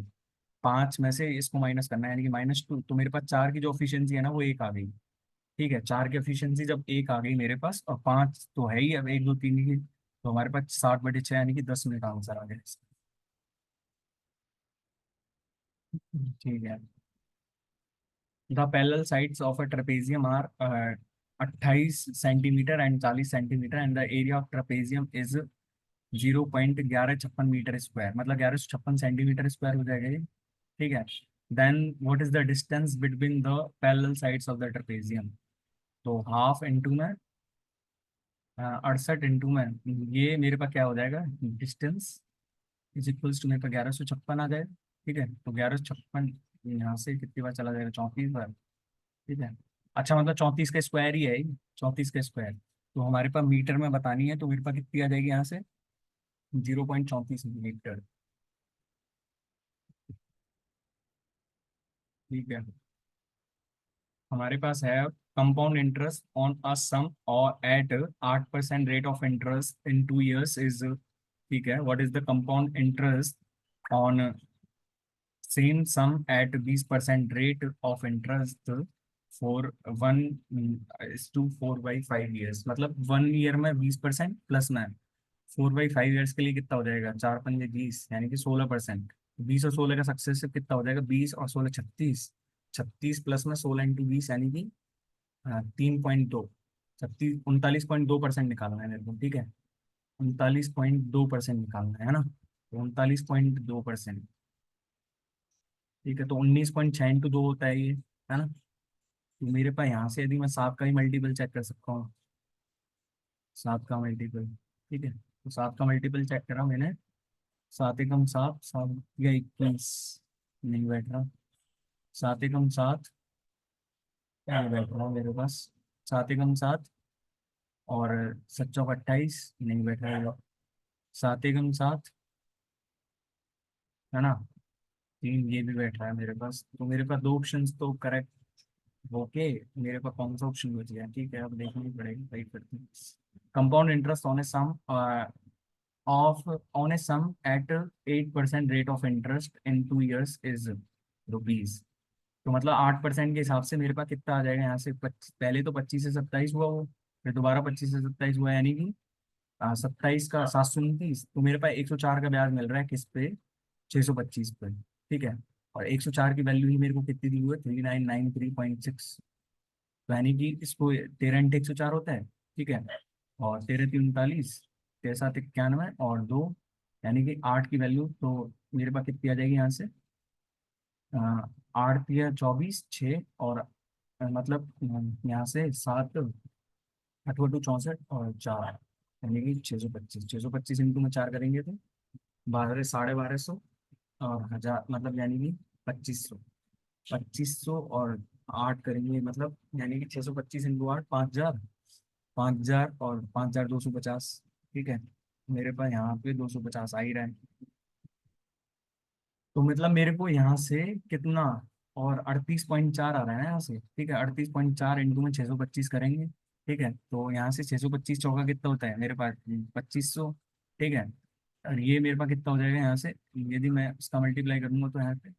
5 में से इसको माइनस करना है, यानी कि -2, तो मेरे पास 4 की जो एफिशिएंसी है ना वो 1 आ गई। ठीक है, 4 की एफिशिएंसी जब 1 आ गई मेरे पास, और 5 तो है ही, अब 1 2 3 की, तो हमारे पास 60/6 यानी कि 10 मिनट आंसर आ गया इसका। ठीक है, the parallel sides of a trapezium are 28 centimetre and 40 centimetre, and the area of trapezium is 0.1156 metre square, मतलब 1156 सेंटीमीटर स्क्वायर हो जाएगा ये। ठीक है, then what is the distance between the parallel sides of the trapezium, तो half into में 68 into में, ये मेरे पास क्या हो जाएगा, डिस्टेंस इज इक्वल्स टू, मेरे पास 1156 आ जाएगा। ठीक है, तो 1156 यहाँ से कितनी बार चला जाएगा, 34 बार। ठीक है, अच्छा मतलब 34 का स्क्वायर ही है, 34 का स्क्वायर, तो हमारे पास मीटर में बतानी है तो मेरे पास कितनी आ जाएगी यहाँ से, 0.34 मीटर। ठीक है, हमारे पास है compound interest on a sum और at 8% rate of interest in 2 years is, ठीक है, what is the compound interest on same sum at 20% rate of interest for 1:4/5 years, मतलब 1 ईयर में 20% प्लस में 4/5 ईयर्स के लिए कितना हो जाएगा, 4×5 = 20, यानी कि 16%। 20 और 16 का सक्सेसिव कितना हो जाएगा, 20 और 16 36। 36 प्लस में 16 × 20 यानी कि 3.2। 39.2% निकालना है मेरे को, ठीक है। 39.2% निकालना है ना, तो 39.2%, ठीक है। तो 19.6 × 2 होता है ये, है ना। तो मेरे पास यहाँ से यदि मैं 7 का ही मल्टीपल चेक कर सकता हूँ, 7 का मल्टीपल, ठीक है। तो 7 का मल्टीपल चेक करा मैंने, 7 × 7, 7 या 21, नहीं बैठ रहा। 7 × 7 नहीं बैठ रहा मेरे पास। 7 × 7 और 7 × 28 नहीं बैठ रहा। 7 × 7, है ना, 3 ये भी बैठ रहा है मेरे पास। तो मेरे पास दो ऑप्शंस तो करेक्ट। ओके, मेरे पास कौन सा ऑप्शन बच गया, ठीक है, अब देखनी पड़ेगी भाई करते। Compound interest on a sum of on a sum at 8% rate of interest in 2 years is rupees. तो मतलब 8% के हिसाब से मेरे पास कितना आ जाएगा यहाँ से, पहले तो 25 से 27 हुआ वो, फिर दोबारा 25 से 27 हुआ, यानी कि 27 का 729। तो मेरे पास 104 का ब्याज मिल रहा है किस पे, 625 पे, ठीक है। और 104 की वैल्यू ही मेरे को कितनी दी हुई है, 3993.6। तो यानी कि इसको 13 × 104 होता है, ठीक है। और 13×3 = 39, 13×7 = 91 और 2, यानी कि 8 की वैल्यू तो मेरे पास कितनी आ जाएगी यहाँ से, 8×3 = 24, 6 और मतलब यहाँ से 7, 8×2 = 64 और 4, यानी कि 625। 625 इंटू में 4 करेंगे तो 12, 1250 और 1000, मतलब यानी कि 2500। 2500 और 8 करेंगे, मतलब यानी कि 625 × 8, 5000। 5000 और 5250, ठीक है। मेरे पास यहाँ पे 250 आ ही रहा है। तो मतलब मेरे को यहाँ से कितना, और 38.4 आ रहा है ना यहाँ से, ठीक है। 38.4 इंटू में 625 करेंगे, ठीक है। तो यहाँ से 625 चौका कितना होता है मेरे पास, 2500, ठीक है। और ये मेरे पास कितना हो जाएगा यहाँ से, यदि मैं उसका मल्टीप्लाई करूंगा तो यहाँ पे,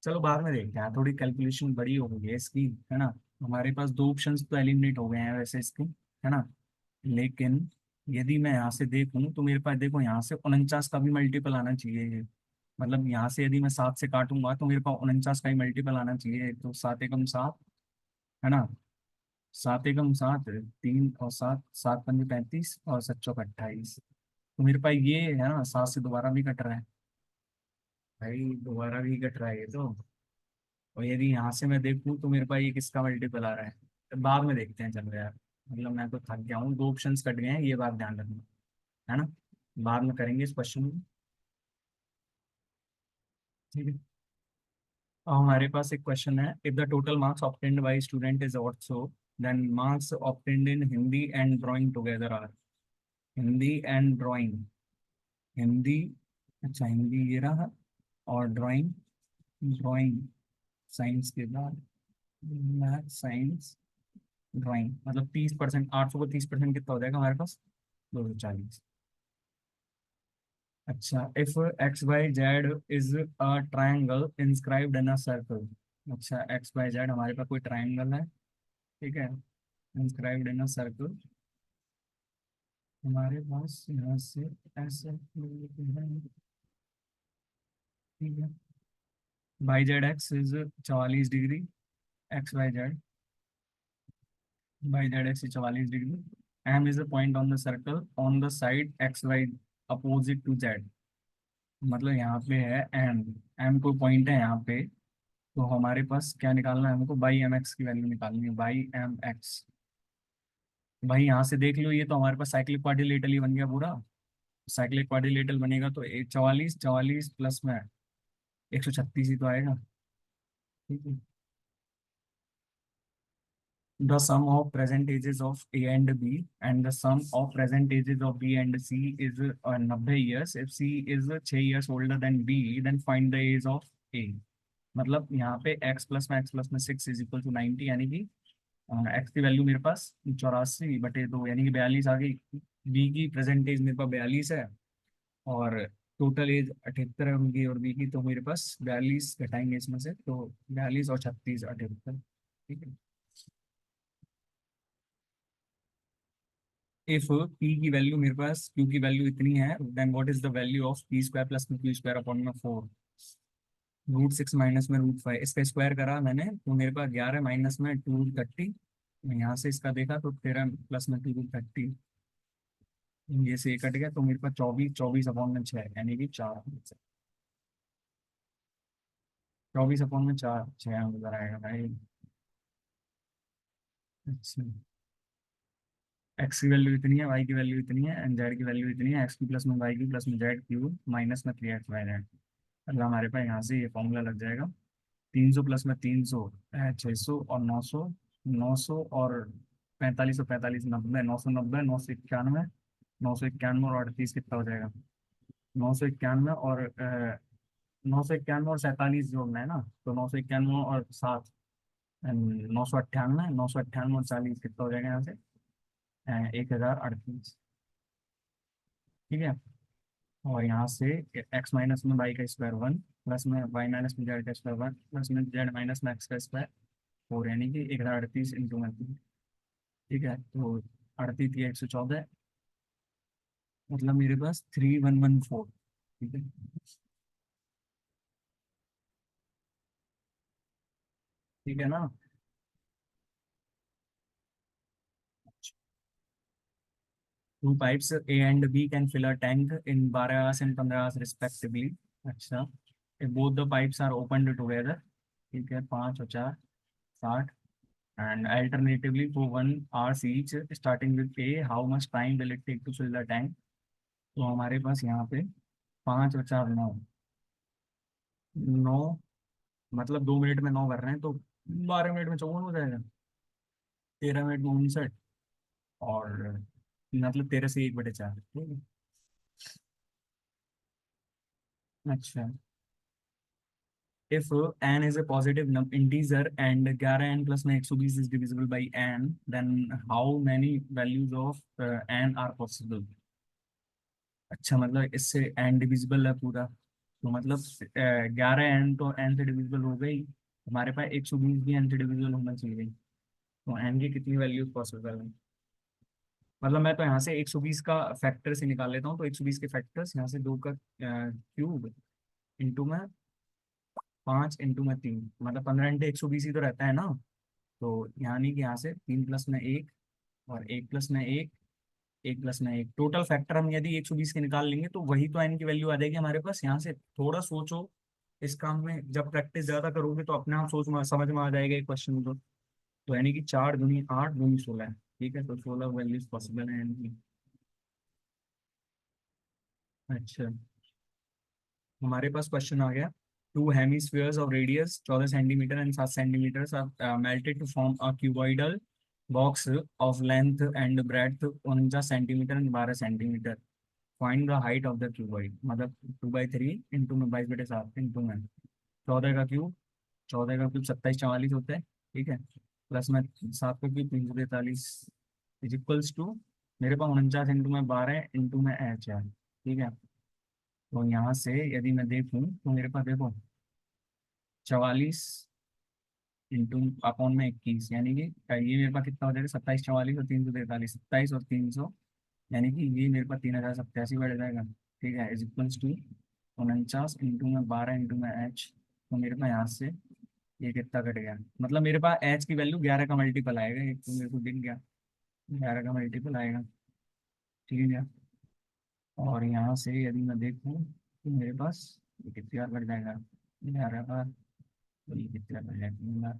चलो बाद में देखते हैं, थोड़ी कैलकुलेशन बड़ी हो गई है इसकी, है ना। हमारे पास दो ऑप्शंस तो एलिमिनेट हो गए हैं वैसे इसके, है ना। लेकिन यदि मैं यहाँ से देखूं तो मेरे पास देखो यहाँ से 49 का भी मल्टीपल आना चाहिए। मतलब यहाँ से यदि मैं 7 से काटूंगा तो मेरे पास 49 का ही मल्टीपल आना चाहिए। तो 7 × 7, है ना, 7 × 7 3 और 7, 7×5 = 35 और 7 × 28। तो मेरे पास ये है ना, 7 से दोबारा भी कट रहा है भाई, दोबारा भी कट रहा है ये तो। और यदि यहाँ से मैं देखूँ तो मेरे पास ये किसका मल्टीपल आ रहा है, तो बाद में देखते हैं, चलो यार। मतलब मैं तो थक गया हूँ, दो ऑप्शंस कट गए हैं, ये बात ध्यान रखना, है ना। बाद में करेंगे इस क्वेश्चन में, ठीक है। अब हमारे पास एक क्वेश्चन है, if the total marks obtained by student is also, then marks obtained in Hindi and drawing together are. Hindi and drawing, Hindi, अच्छा हिंदी ये रहा, और ड्राइंग, ड्राइंग साइंस के बाद मैथ साइंस ड्राइंग, मतलब 30%, 800 को 30% कितना हो जाएगा हमारे पास, 240। अच्छा, if XYZ is a triangle inscribed in a circle. अच्छा, XYZ हमारे पास कोई ट्राइंगल है, ठीक है, इंस्क्राइब्ड इन अ सर्कल। हमारे पास यहाँ से ऐसे, ठीक है। Y Z X is 44 degree, XYZ Y Z X 44 degree. M is a point on the circle on the side XY opposite to Z. मतलब यहाँ पे है एम, एम कोई पॉइंट है यहाँ पे। तो हमारे पास क्या निकालना है हमको, बाई एम एक्स की वैल्यू निकालनी है, बाई एम एक्स। भाई यहाँ से देख लो, ये तो हमारे पास साइक्लिक क्वाड्रिलेटरल ही बन गया पूरा। साइक्लिक क्वाड्रिलेटरल बनेगा तो 44, 44 प्लस में 136 ही तो आएगा, ठीक है। The sum of present ages of A and B and the sum of present ages of B and C is 90 years. If C is 6 years older than B, then find the age of A। मतलब यहाँ पे x+में 6 = 90, यानी कि x की value मेरे पास 84/2, यानी कि 42 आ गई। B की प्रेजेंट एज मेरे पास 42 है, और टोटल एज 78 है उनकी और बी की, तो मेरे पास 42 घटाएंगे इसमें से, तो 42 और 36 78, ठीक है। इफ पी की वैल्यू मेरे पास, क्यू की वैल्यू इतनी है, then what is the value of P square plus Q square upon में 4, √6 माइनस में √5, इसका स्क्वायर करा मैंने तो मेरे पास 11 माइनस में 230, यहाँ से इसका देखा तो 13 प्लस में 230, ये से ये कट गया तो मेरे पास 24, 24/6 यानी कि 4, 24/4 6 नंबर आएगा भाई। अच्छा, एक्स की वैल्यू इतनी है, वाई की वैल्यू इतनी है, एंड जेड की वैल्यू इतनी है, एक्स की प्लस में वाई की प्लस में जेड क्यूब माइनस में 3x/z, मतलब हमारे पास यहाँ से ये फॉर्मूला लग जाएगा। 300 प्लस में 300 600 और 900, 900 और 45 और 45 90, 990, 991, 991 और 38 कितना हो जाएगा? 991 और 991 और 47 जोड़ना है ना, तो 991 और 7, 998, 998 और 40 कितना हो जाएगा यहाँ से? 1038, ठीक है। और यहाँ से एक्स माइनस में वाई का स्क्वायर 1, प्लस में वाई माइनस में जेड का स्क्वायर 1, प्लस में जेड माइनस में एक्स का स्क्वायर 4, यानी कि 1038 इंटू में 3, ठीक है। तो 38 या 114, मतलब मेरे पास 3114, ठीक है। ठीक है ना? Two pipes A and B can fill a tank in 12 hours and 15 hours respectively। अच्छा, if both the pipes are opened together, ठीक है, 5 और 4 60, and alternatively for 1 hours each starting with A, how much time will it take to fill the tank? तो हमारे पास यहाँ पे 5 और 4 9, 9 मतलब 2 मिनट में 9 भर रहे हैं, तो 12 मिनट में 54 हो जाएगा, 13 मिनट में 59, और मतलब 13 से 1/4, ठीक है। अच्छा, if n is a positive integer and 11n plus में 120 is divisible by n, then how many values of n are possible? अच्छा, मतलब इससे n डिविजिबल है पूरा, तो मतलब 11n तो n से डिविजिबल हो गई, हमारे पास 120 भी n से डिविजिबल होना चाहिए, तो n की कितनी वैल्यूज पॉसिबल है? मतलब मैं तो यहाँ से 120 का फैक्टर से निकाल लेता हूँ, तो 120 के फैक्टर्स यहाँ से 2 का क्यूब इंटू में 5 इंटू में 3, मतलब 15 × 120 ही तो रहता है ना। तो यानी कि यहाँ से 3 + 1 और 1 + 1, 1 + 1, टोटल फैक्टर हम यदि 120 के निकाल लेंगे तो वही तो एन की वैल्यू आ जाएगी हमारे पास। यहाँ से थोड़ा सोचो, इस काम में जब प्रैक्टिस ज्यादा करोगे तो अपने आप समझ में आ जाएगा एक क्वेश्चन तो यानी कि 4 × 8 = 16 है, ठीक है, तो 16 वैल्यूज पॉसिबल है यानी कि। अच्छा, हमारे पास क्वेश्चन आ गया। Two hemispheres of radius 14 centimetre and 7 centimetre are melted to form a cuboidal box of length and breadth 49 centimetre and 12 centimetre. Find the height of the cuboid, मतलब 2/3 इंटू में 22/7 इंटू में 14 का क्यूब, 14 का cube 27 44 होता है, ठीक है, plus में 7 का क्यूब 343 इज इक्वल्स टू, मेरे पास 49 इंटू में 12 इंटू में एच है, ठीक है। तो यहाँ से यदि मैं देखूँ तो मेरे पास देखो 44 इंटू अपॉन में 21, यानी कि ये मेरे पास कितना हो जाएगा? 27 44 और 343, 27 और 300, यानी कि ये मेरे पास 3087 बढ़ जाएगा, ठीक है, इज इक्वल्स टू 49 इंटू में 12 इंटू में एच। तो मेरे पास यहाँ से ये कितना कट गया, मतलब मेरे पास एच की वैल्यू 11 का मल्टीपल आएगा, एक तो मेरे को दिख गया 11 का मल्टीपल आएगा, ठीक है। और यहाँ से यदि मैं देखूँ तो मेरे पास ये कितनी बार बढ़ जाएगा? 11 बार, तो ये कितनी बार बढ़ जाएगा? 3 बार,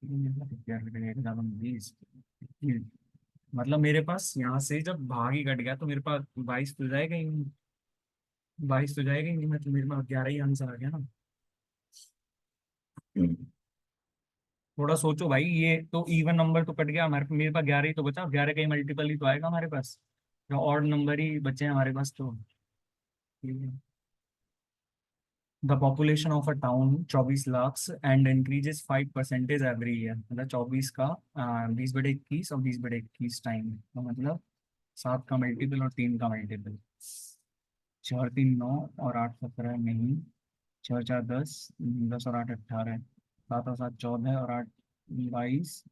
ये मेरे पास कितनी बार बढ़ जाएगा? 20, मतलब मेरे पास यहाँ से जब भाग ही कट गया तो मेरे पास 22 तो जाएगा ही नहीं, 22 तो जाएगा ही नहीं, मतलब मेरे पास 11 ही आंसर आ गया ना। थोड़ा सोचो भाई, ये तो इवन नंबर तो कट गया हमारे, मेरे पास 11 ही तो बचा, 11 का ही मल्टीपल ही तो आएगा हमारे पास, जो ऑड नंबर ही बचे हैं हमारे पास तो, ठीक है। The population of a town 24 lakh and increases 5% every year, मतलब 24 का 20/21 और 20/21 टाइम, तो मतलब 7 का मल्टीपल और 3 का मल्टीपल, चार तीन नौ और आठ 17 नहीं, चार चार 10, 10 और आठ 18, सात और सात 14 और आठ 22,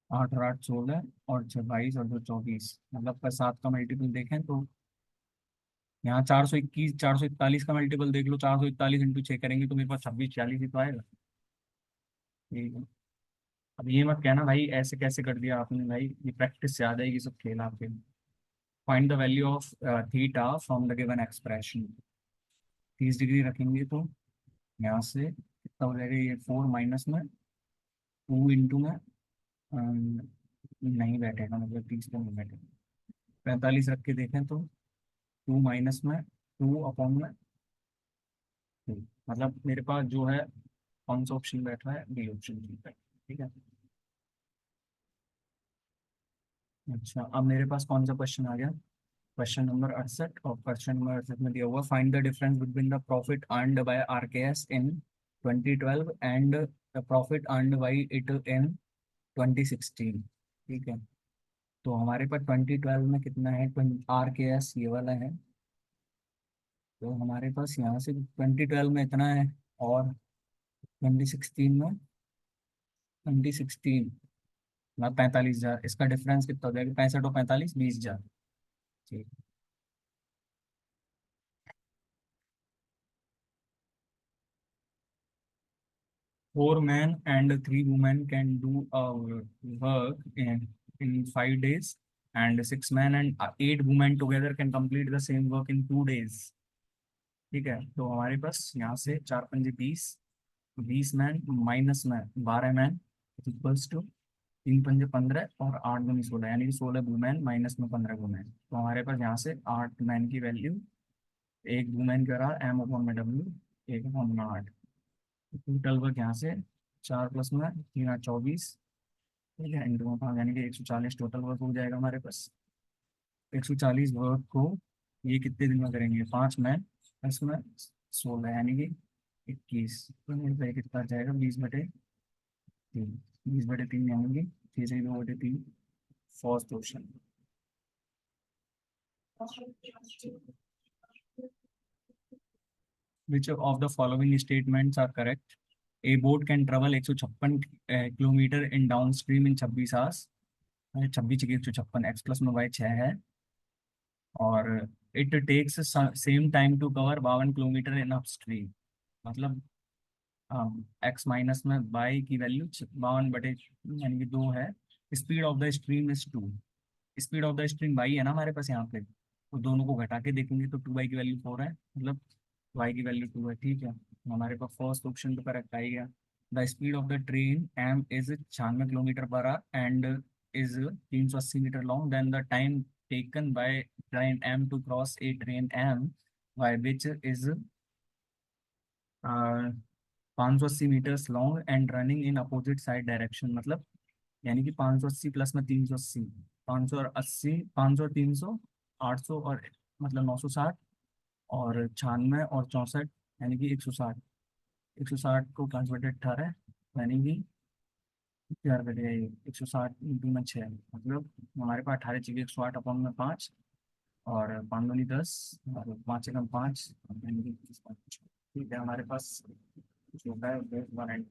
आठ और आठ 16 और 6 22 और 2 24, मतलब का 7 का मल्टीपल देखें तो यहाँ 421, 441 का मल्टीपल देख लो, 441 इंटू 6 करेंगे तो मेरे पास 26 46 ही तो आएगा। ठीक है। अब ये मत कहना भाई ऐसे कैसे कर दिया आपने, भाई ये प्रैक्टिस से आ जाएगी सब खेल आपके। Find the value of theta from the given expression. 30 degree रखेंगे तो यहाँ से कितना हो जाएगा, ये 4 माइनस में 2 इंटू में नहीं बैठेगा, मतलब 30 तो नहीं बैठेगा। 45 रख के देखें तो 2 माइनस में 2 अपॉन में 2, मतलब मेरे पास जो है कौन सा ऑप्शन बैठ रहा है, बी ऑप्शन ठीक है। ठीक है। अच्छा, अब मेरे पास कौन सा क्वेश्चन आ गया, क्वेश्चन नंबर 68, और क्वेश्चन नंबर 68 में दिया हुआ find the difference between the profit earned bye RKS in 2012 and the profit earned bye it in 2016। ठीक है। तो हमारे पास 2012 में कितना है, आरकेएस ये वाला है, तो हमारे पास यहाँ से 2012 में इतना है, और 2016 में 2016 में 45,000, इसका डिफरेंस कितना हो जाएगा, 65 और 45 20,000। ठीक। 4 men and 3 women can do a work in 5 days, and 6 men and 8 women together can complete the same work in 2 days। ठीक है। तो हमारे पास यहाँ से 4 पंजे 20, 20 मैन माइनस में 12 मैन इक्वल्स टू 3 पंजे 15 और 8 दूनी 16, यानी कि 16 वुमेन माइनस में 15 वुमेन। तो हमारे पास यहाँ से 8 मैन की वैल्यू, एक वुमेन करा एम अपॉन में डब्ल्यू, एक अपॉन में 8, टोटल वर्क यहाँ से 4 प्लस में 3 8 24, ठीक है, इंटू में 5, यानी कि 140 टोटल वर्क हो जाएगा हमारे पास। 140 वर्क को ये कितने दिन में करेंगे, 5 मैन प्लस में 16, यानी कि 21, तो मेरे पे कितना आ जाएगा, 20/3, 20/3 यानी कि 6 से 2/3, first option. Which of the following statements are correct? A boat can travel 156 kilometre in down stream in 26 hours, 26 की 156, एक्स प्लस में वाई 6 है, और it takes same time to cover 52 kilometre in upstream, मतलब X minus में Y की वैल्यू 52 यानी कि 2 है। Speed of the stream is 2, speed of the stream Y है ना हमारे पास यहाँ पे, तो दोनों को घटा के देखेंगे तो 2 बाई की वैल्यू 4 है, मतलब वाई की वैल्यू 2 है। ठीक है। तो हमारे पास फर्स्ट ऑप्शन तो करेक्ट आ ही गया। The speed of the train M is 96 kilometre per hour and is 380 metre long, then the time taken by train M to cross a train M by which is 580 metres long and running in opposite side direction, मतलब यानी कि 580 plus में 380, 580, 500 और 300, 800 और मतलब 960, और 96 और 64, यानी कि 160, 160 को 5/18, यानी कि क्या करेगा ये, 160 इंटू में 6, मतलब हमारे पास 18 चाहिए, 108 अपॉन में 5, और 5 दूनी 10, और 5 एकम 5, यानी कि 25। ठीक है, हमारे पास जो है वो 1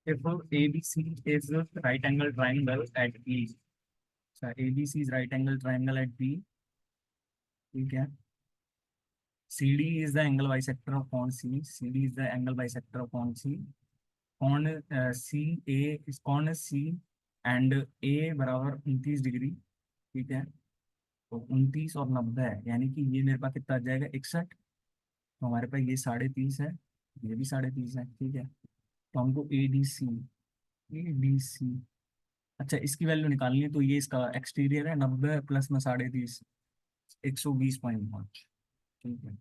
If ABC is a right angle triangle at B, so ABC is right angle triangle at B, ठीक है। CD is the angle bisector of cone C, CD is the angle bisector of cone C, कौन सी ए इस कौन सी and ए बराबर 29 degree, ठीक है। तो 29 और 90 है, यानी कि ये मेरे पास कितना आ जाएगा, 61, तो हमारे पास ये 30.5 है, ये भी 30.5 है। ठीक है। तो हमको ए डी सी, अच्छा इसकी वैल्यू निकालनी है, तो ये इसका एक्सटीरियर है, 90 प्लस में 30.5, 120.5। ठीक है।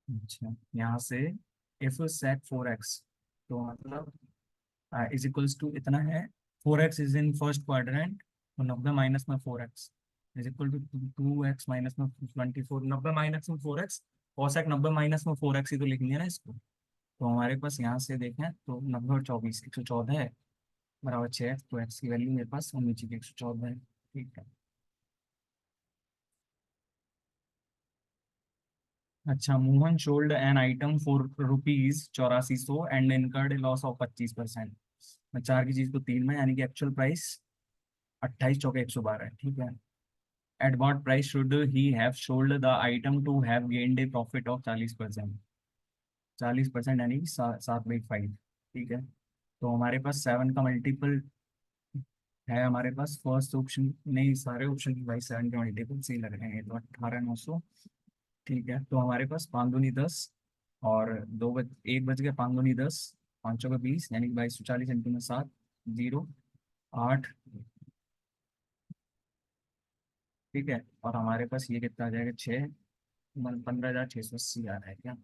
अच्छा, यहाँ से एफ सेक 4x, तो मतलब इज इक्वल्स टू इतना है, 4x is in first quadrant, तो 90 माइनस में 4x is equal to 2x minus में 24, 90 माइनस में 4x, कोसेक 90 माइनस में 4x ही तो लिखेंगे ना इसको। तो हमारे पास यहाँ से देखें तो 90 और 24 114 है, बराबर 6, तो एक्स की वैल्यू मेरे पास और नीचे की 114 है। ठीक है। अच्छा, Mohan sold an item for ₹8400 and incurred loss of 25%। मैं चार की चीज को तीन में, यानी कि एक्चुअल प्राइस 28 चौके 112 है। ठीक है। At what price should he have sold the item to have gained a profit of 40%। 40% यानी कि 7/5। ठीक है। तो हमारे पास 7 का मल्टीपल है, हमारे पास फर्स्ट ऑप्शन नहीं, सारे ऑप्शन की भाई 7 के मल्टीपल सही लग रहे हैं, तो 18,900। ठीक है। तो हमारे पास 5 दूनी 10 और 1 बज गया, 5 दूनी 10, 5 चौके 20, यानी कि 2240 इंटू में 7, 0, 8। ठीक है। और हमारे पास ये कितना आ जाएगा, 6, 15,680 आ रहा है क्या।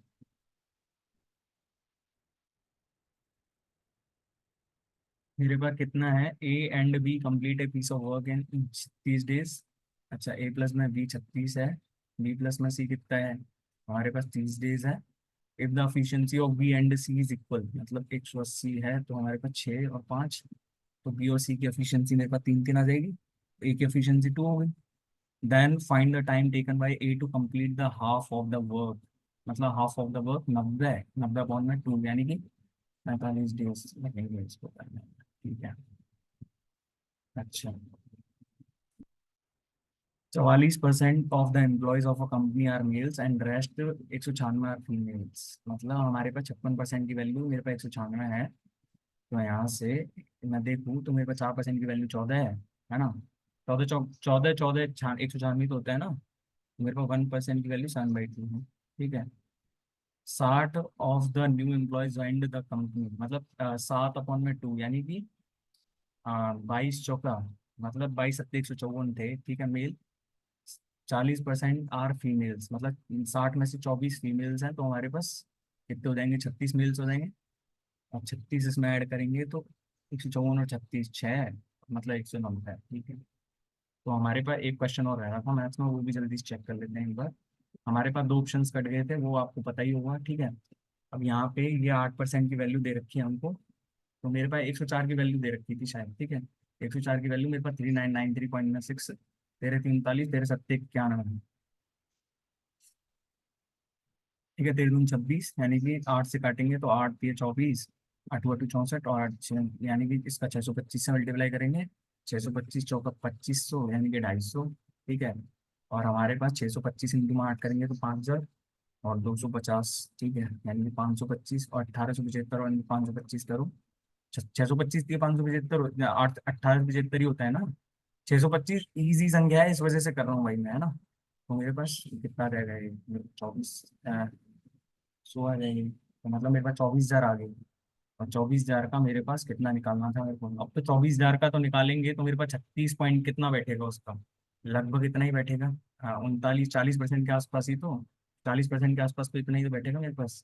मेरे पास कितना है, A and B complete a piece of work in 30 days. अच्छा, ए प्लस में बी 36 है, बी प्लस में सी कितना है, हमारे पास 30 डेज है। If the efficiency of B and C is equal, मतलब 180 है, तो हमारे पास 6 और 5, तो बी और सी की एफिशिएंसी मेरे पास 3 3 आ जाएगी, ए की एफिशिएंसी 2 हो गई। Then find the time taken by A to complete the half of the work, मतलब हाफ ऑफ द वर्क 90, 90/2, यानी कि 45 डेज लगेंगे इसको करने में। ठीक है। अच्छा, 44% of the employees of a company are males and rest 196 are females, मतलब हमारे पास 56% की वैल्यू, मेरे पास 196 है। तो यहाँ से मैं देखूँ तो मेरे पास 4% की वैल्यू 14 है ना। 14 14 14 196 तो होता है ना, तो मेरे पास 1% की वैल्यू 7/2 है। ठीक है। 60 of the new employees joined the company, मतलब 7/2, यानी कि 22 चौका, मतलब 22 × 7 = 154 थे। ठीक है, मेल। 40% आर फीमेल्स, मतलब 60 में से 24 फीमेल्स हैं, तो हमारे पास कितने हो जाएंगे, 36 मेल्स हो जाएंगे। और 36 इसमें ऐड करेंगे तो 154 और 36 6, मतलब 190। ठीक है। तो हमारे पास एक क्वेश्चन और रह रहा था मैथ्स में, वो भी जल्दी से चेक कर लेते हैं एक बार। हमारे पास दो ऑप्शंस कट गए थे, वो आपको पता ही होगा। ठीक है। अब यहाँ पे ये 8% की वैल्यू दे रखी है हमको, तो मेरे पास 104 की वैल्यू दे रखी थी शायद। ठीक है। 104 की वैल्यू मेरे पास 3993.6, तेरे 43, तेरे 791। ठीक है, 13 दूनी 26, यानी कि 8 से काटेंगे तो 8 × 3 = 24, 8 × 2 = 64, और 8 यानी कि इसका 625 से मल्टीप्लाई करेंगे। 625 × 4 = 2500, यानी कि 250। ठीक है। और हमारे पास 625 इंटू में 8 करेंगे तो 5,000 और 250। ठीक है, यानी कि 525 और 1875, और 525 करो, 625 दिए, 575, 1875 ही होता है ना। 625 इजी संख्या है, इस वजह से कर रहा हूँ भाई मैं, है ना। तो मेरे पास कितना रह गया ये, 24 सो आ जाएगी, तो मतलब मेरे पास 24,000 आ गई। और 24,000 का मेरे पास कितना निकालना था मेरे को, अब तो 24,000 का तो निकालेंगे तो मेरे पास 36 पॉइंट कितना बैठेगा उसका, लगभग इतना ही बैठेगा। हाँ, 39 40% के आसपास ही तो, 40% के आसपास तो इतना ही तो बैठेगा मेरे पास।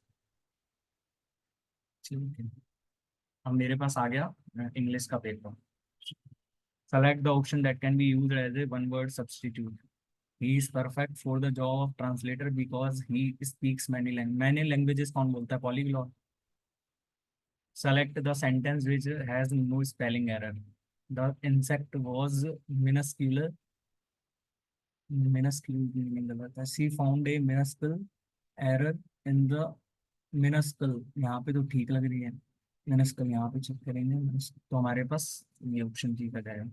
ठीक है। अब मेरे पास आ गया इंग्लिश का पेपर। Select the option that can be used as a one word substitute. He is perfect for the job of translator because he speaks many languages, कौन बोलता है, polyglot. Select the sentence which has no spelling error. The insect was minuscule. Minuscule meaning गलत है. She found a minuscule error in the minuscule. यहाँ पे तो ठीक लग रही है. Minuscule यहाँ पे चेक करेंगे. तो हमारे पास ये ऑप्शन ठीक आ जाएगा.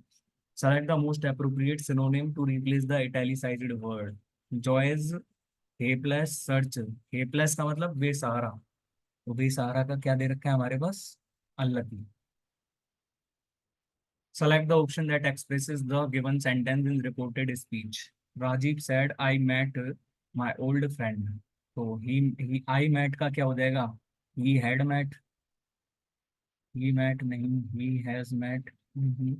Select the most appropriate synonym to replace the italicized word. Joyce, helpless, search. Helpless का मतलब बेसहारा. तो बेसहारा का क्या दे रखा है हमारे पास, unlucky. Select the option that expresses the given sentence in reported speech. Rajiv said, I met my old friend. तो I met का क्या हो जाएगा, he had met, he met नहीं, he has met नहीं,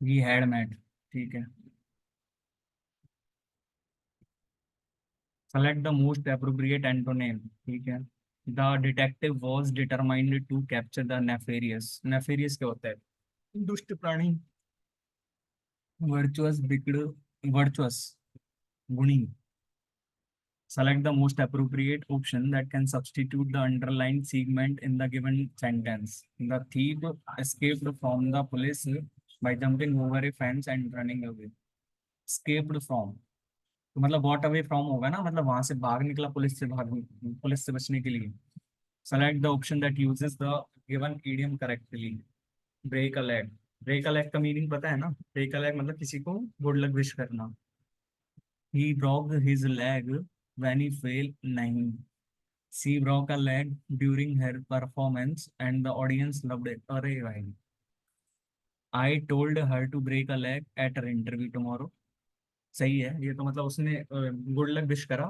he had met. ठीक है. Select the most appropriate antonym. ठीक है. The detective was determined to capture the nefarious. Nefarious क्या होता है, दुष्ट प्राणी. वर्चुअस, बिगड़, वर्चुअस, गुणी. Select the most appropriate option that can substitute the underlined segment in the given sentence. The thief escaped from the police by jumping over a fence and running away. Escaped from, तो मतलब what away from होगा ना, मतलब वहां से भाग निकला, police से बचने के लिए. Select the option that uses the given idiom correctly. Break a leg. Break a leg का मीनिंग पता है ना? ब्रेक अ लेग मतलब किसी को गुड लक विश करना. He broke his leg when he fell. नहीं. She broke a leg during her performance and the audience loved it. अरे भाई. I told her to break a leg at her interview tomorrow. सही है ये तो, मतलब उसने गुड लक विश करा,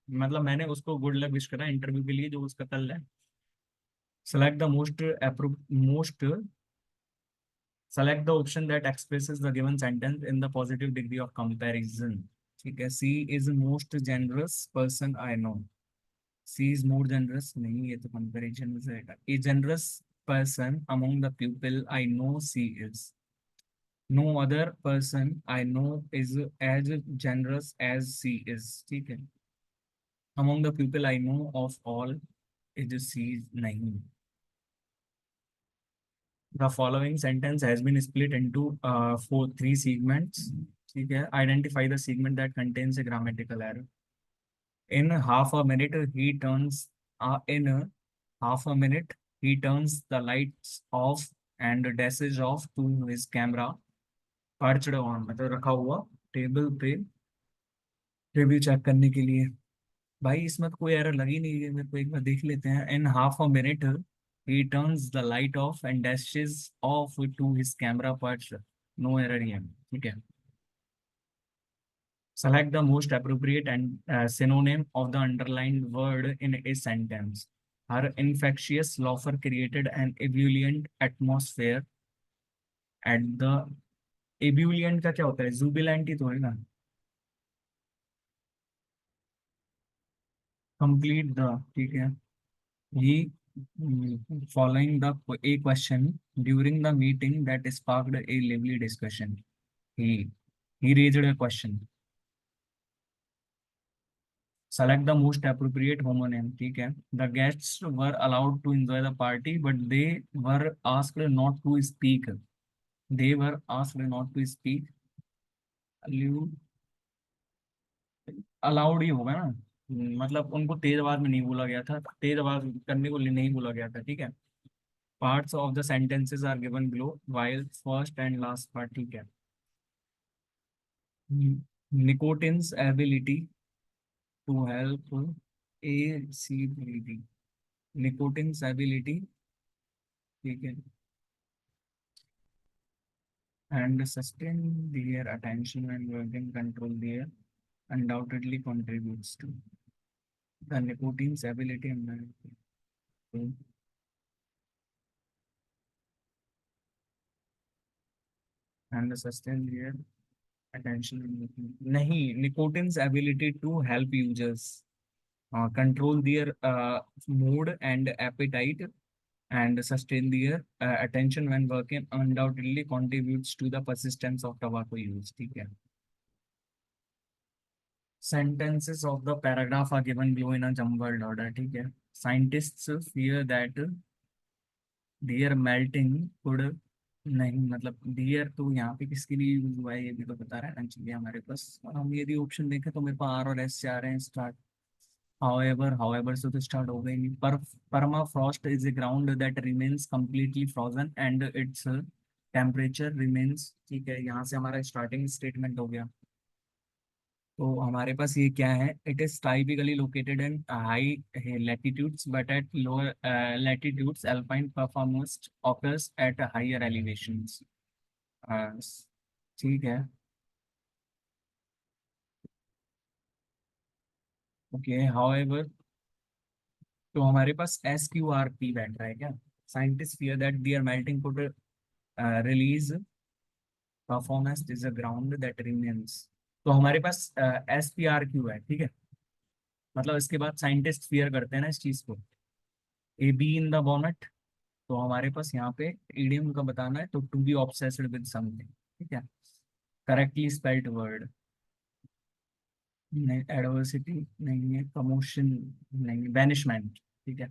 मतलब मैंने उसको गुड लक विश करा इंटरव्यू के लिए जो उसका कल है. Select the most select the option that expresses the given sentence in the positive degree of comparison. ठीक है. She is most generous person I know. She is more generous नहीं, ये तो कंपैरिजन में जाएगा. A generous person among the people I know she is. No other person I know is as generous as C is. ठीक है. Among the people I know of all, it is sees nahi. The following sentence has been split into three segments. ठीक है. Identify the segment that contains a grammatical error. In half a minute, he turns. In half a minute, he turns the lights off and dashes off to his camera. Perched on, मतलब रखा हुआ table पे review check करने के लिए. भाई इसमें तो कोई एरर लगी नहीं है, मेरे को एक बार देख लेते हैं. In half a minute he turns the light off and dashes off to his camera perch. No error है. ठीक है. Select the most appropriate and synonym of the underlined word in a sentence. Her infectious laughter created an ebullient atmosphere at the. Ebullient का क्या होता है? Jubilant ही तो है ना. Complete the. ठीक है. He following the a question during the meeting that sparked a lively discussion. He raised a question. Select the most appropriate homonym. ठीक है. The guests were allowed to enjoy the party, but they were asked not to speak. They were asked not to speak. Allowed ही होगा ना. मतलब उनको तेज आवाज में नहीं बोला गया था, तेज आवाज करने को नहीं बोला गया था. ठीक है. Parts of the sentences are given below, while first and last part. ठीक है. Nicotine's ability to help ACVD. Nicotine's ability, ठीक है, and sustain their attention and working control their undoubtedly contributes to the nicotine's ability and sustain their attention. नहीं, nicotine's ability to help users control their mood and appetite and sustain their attention when working undoubtedly contributes to the persistence of tobacco use. ठीक है. Sentences of the paragraph are given below in a jumbled order. ठीक है. Scientists fear that their melting could. नहीं, मतलब dear तो यहाँ पे किसके लिए यूज हुआ है ये भी तो बता रहा है ना. चाहिए हमारे पास, और हम यदि ऑप्शन देखें तो मेरे पास आर और एस से आ रहे हैं स्टार्ट. However से तो स्टार्ट हो गई नहीं. पर permafrost is a ground that remains completely frozen and its temperature remains. ठीक है. यहाँ से हमारा स्टार्टिंग स्टेटमेंट हो गया. तो हमारे पास ये क्या है? It is typically located in high latitudes but at lower latitudes alpine performance occurs at higher elevations. uh, ठीक है. ओके. However, तो हमारे पास SQRP बैठ रहा है क्या? Scientist fear that there melting could release performance is a ground that remains. तो हमारे पास SPRQ है. ठीक है. मतलब इसके बाद साइंटिस्ट फियर करते हैं ना इस चीज को. A be in the bonnet. तो हमारे पास यहाँ पे इडियम का बताना है, तो to be obsessed with something. ठीक है. Correctly spelled word. नहीं, एडवर्सिटी नहीं है, कमोशन नहीं, बैनिशमेंट। ठीक है।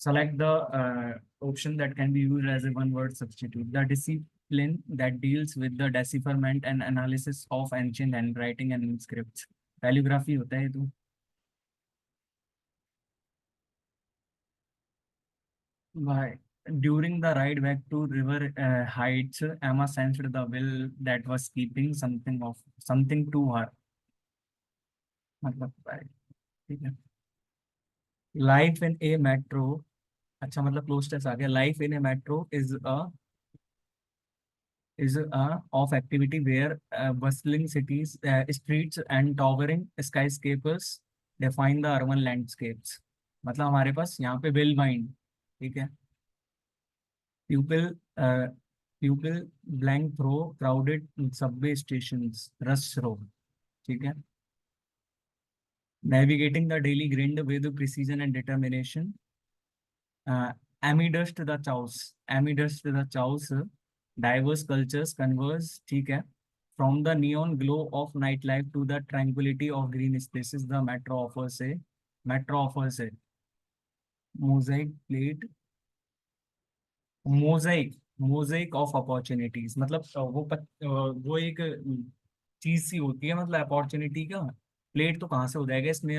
Select the option that can be used as a one word substitute. The discipline that deals with the decipherment and analysis of ancient handwriting and scripts. Calligraphy होता है तो। Why? During the ride back to River Heights, Emma sensed the will that was keeping something to her. मतलब ठीक है। Life in a metro, अच्छा मतलब cloze test आ गया। Life in a metro is of activity where bustling cities, streets and towering skyscrapers define the urban landscapes। मतलब हमारे पास यहाँ पे वेल माइंड। ठीक है। pupil pupil blank through crowded subway stations, rush row। ठीक है। navigating the daily grind with precision and determination, amidst the chaos, diverse cultures converge। ठीक है। From the neon glow of nightlife to the tranquility of green spaces, the metro offers a mosaic plate Mosaic of opportunities. मतलब वो एक चीज सी होती है, मतलब opportunity का प्लेट तो कहाँ से हो जाएगा इसमें।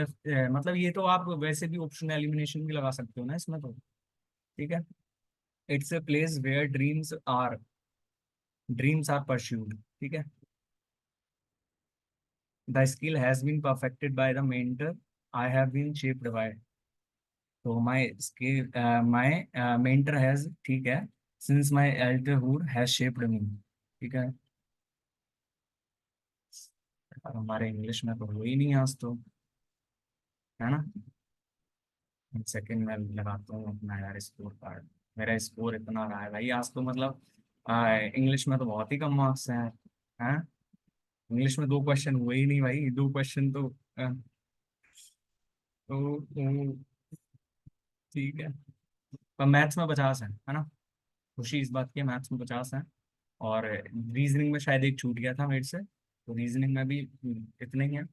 मतलब ये तो आप वैसे भी ऑप्शन एलिमिनेशन भी लगा सकते हो ना इसमें तो। ठीक है। It's a place where dreams are pursued. ठीक है। The skill has been perfected by the mentor, I have been shaped by. तो माय मेंटर हैज, ठीक है, since my elderhood has shaped me. ठीक है। और हमारे इंग्लिश में तो हो ही नहीं आज तो, है ना। सेकंड में लगाता हूँ अपना यार स्कोर कार्ड। मेरा स्कोर इतना रहा है भाई आज तो, मतलब इंग्लिश में तो बहुत ही कम मार्क्स हैं। इंग्लिश में दो क्वेश्चन हुए ही नहीं भाई, दो क्वेश्चन तो तो ठीक है। पर मैथ्स में 50 है ना। खुशी इस बात की है, मैथ्स में 50 है। और रीजनिंग में शायद एक छूट गया था मेरे से, तो रीजनिंग में भी इतने ही है।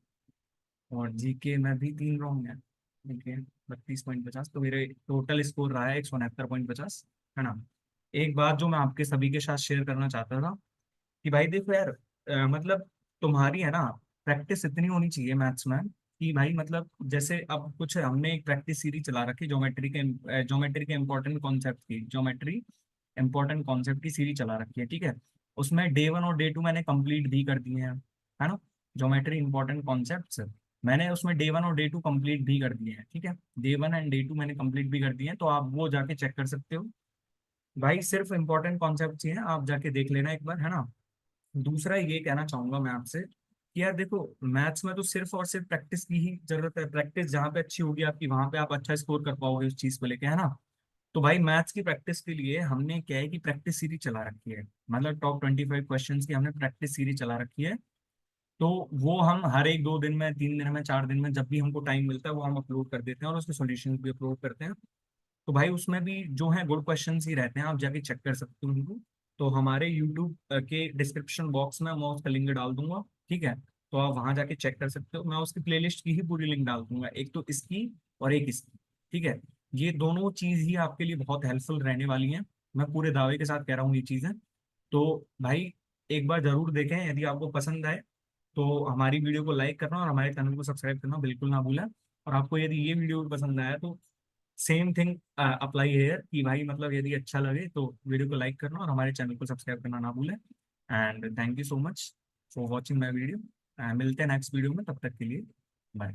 और जीके में भी 3 रॉन्ग है। ठीक है। 32.50, तो मेरे टोटल स्कोर रहा है 169.50, है ना। एक बात जो मैं आपके सभी के साथ शेयर करना चाहता था कि भाई देखो यार, मतलब तुम्हारी है ना प्रैक्टिस इतनी होनी चाहिए मैथ्स में कि भाई मतलब जैसे अब कुछ हमने एक प्रैक्टिस सीरीज चला रखी ज्योमेट्री के इंपॉर्टेंट कॉन्सेप्ट की सीरीज चला रखी है। ठीक है। उसमें डे 1 और डे 2 मैंने कंप्लीट भी कर दिए हैं, है ना। ज्योमेट्री इंपॉर्टेंट कॉन्सेप्ट्स मैंने उसमें डे 1 और डे 2 कंप्लीट भी कर दिए हैं। ठीक है। डे 1 एंड डे 2 मैंने कंप्लीट भी कर दिए हैं, तो आप वो जाके चेक कर सकते हो। भाई सिर्फ इंपॉर्टेंट कॉन्सेप्ट ही हैं, आप जाके देख लेना एक बार, है ना। दूसरा ये कहना चाहूंगा मैं आपसे कि यार देखो, मैथ्स में तो सिर्फ और सिर्फ प्रैक्टिस की ही जरूरत है। प्रैक्टिस जहाँ पे अच्छी होगी आपकी, वहां पे आप अच्छा स्कोर कर पाओगे उस चीज को लेके, है ना। तो भाई मैथ्स की प्रैक्टिस के लिए हमने क्या है कि प्रैक्टिस सीरीज चला रखी है, मतलब टॉप 25 क्वेश्चंस की हमने प्रैक्टिस सीरीज चला रखी है। तो वो हम हर एक 2 दिन में, 3 दिन में, 4 दिन में, जब भी हमको टाइम मिलता है वो हम अपलोड कर देते हैं, और उसके सॉल्यूशन भी अपलोड करते हैं। तो भाई उसमें भी जो है गुड क्वेश्चंस ही रहते हैं, आप जाके चेक कर सकते हो उनको। तो हमारे यूट्यूब के डिस्क्रिप्शन बॉक्स में मैं उसका लिंक डाल दूंगा। ठीक है। तो आप वहां जाके चेक कर सकते हो, मैं उसकी प्लेलिस्ट की ही पूरी लिंक डाल दूंगा, एक तो इसकी और एक इसकी। ठीक है। ये दोनों चीज ही आपके लिए बहुत हेल्पफुल रहने वाली हैं, मैं पूरे दावे के साथ कह रहा हूँ ये चीजें। तो भाई एक बार जरूर देखें, यदि आपको पसंद आए तो हमारी वीडियो को लाइक करना और हमारे चैनल को सब्सक्राइब करना बिल्कुल ना भूलें। और आपको यदि ये वीडियो पसंद आया तो सेम थिंग अप्लाई हेयर कि भाई मतलब यदि अच्छा लगे तो वीडियो को लाइक करना और हमारे चैनल को सब्सक्राइब करना ना भूलें। And thank you so much for watching my video. मिलते हैं नेक्स्ट वीडियो में, तब तक के लिए बाय।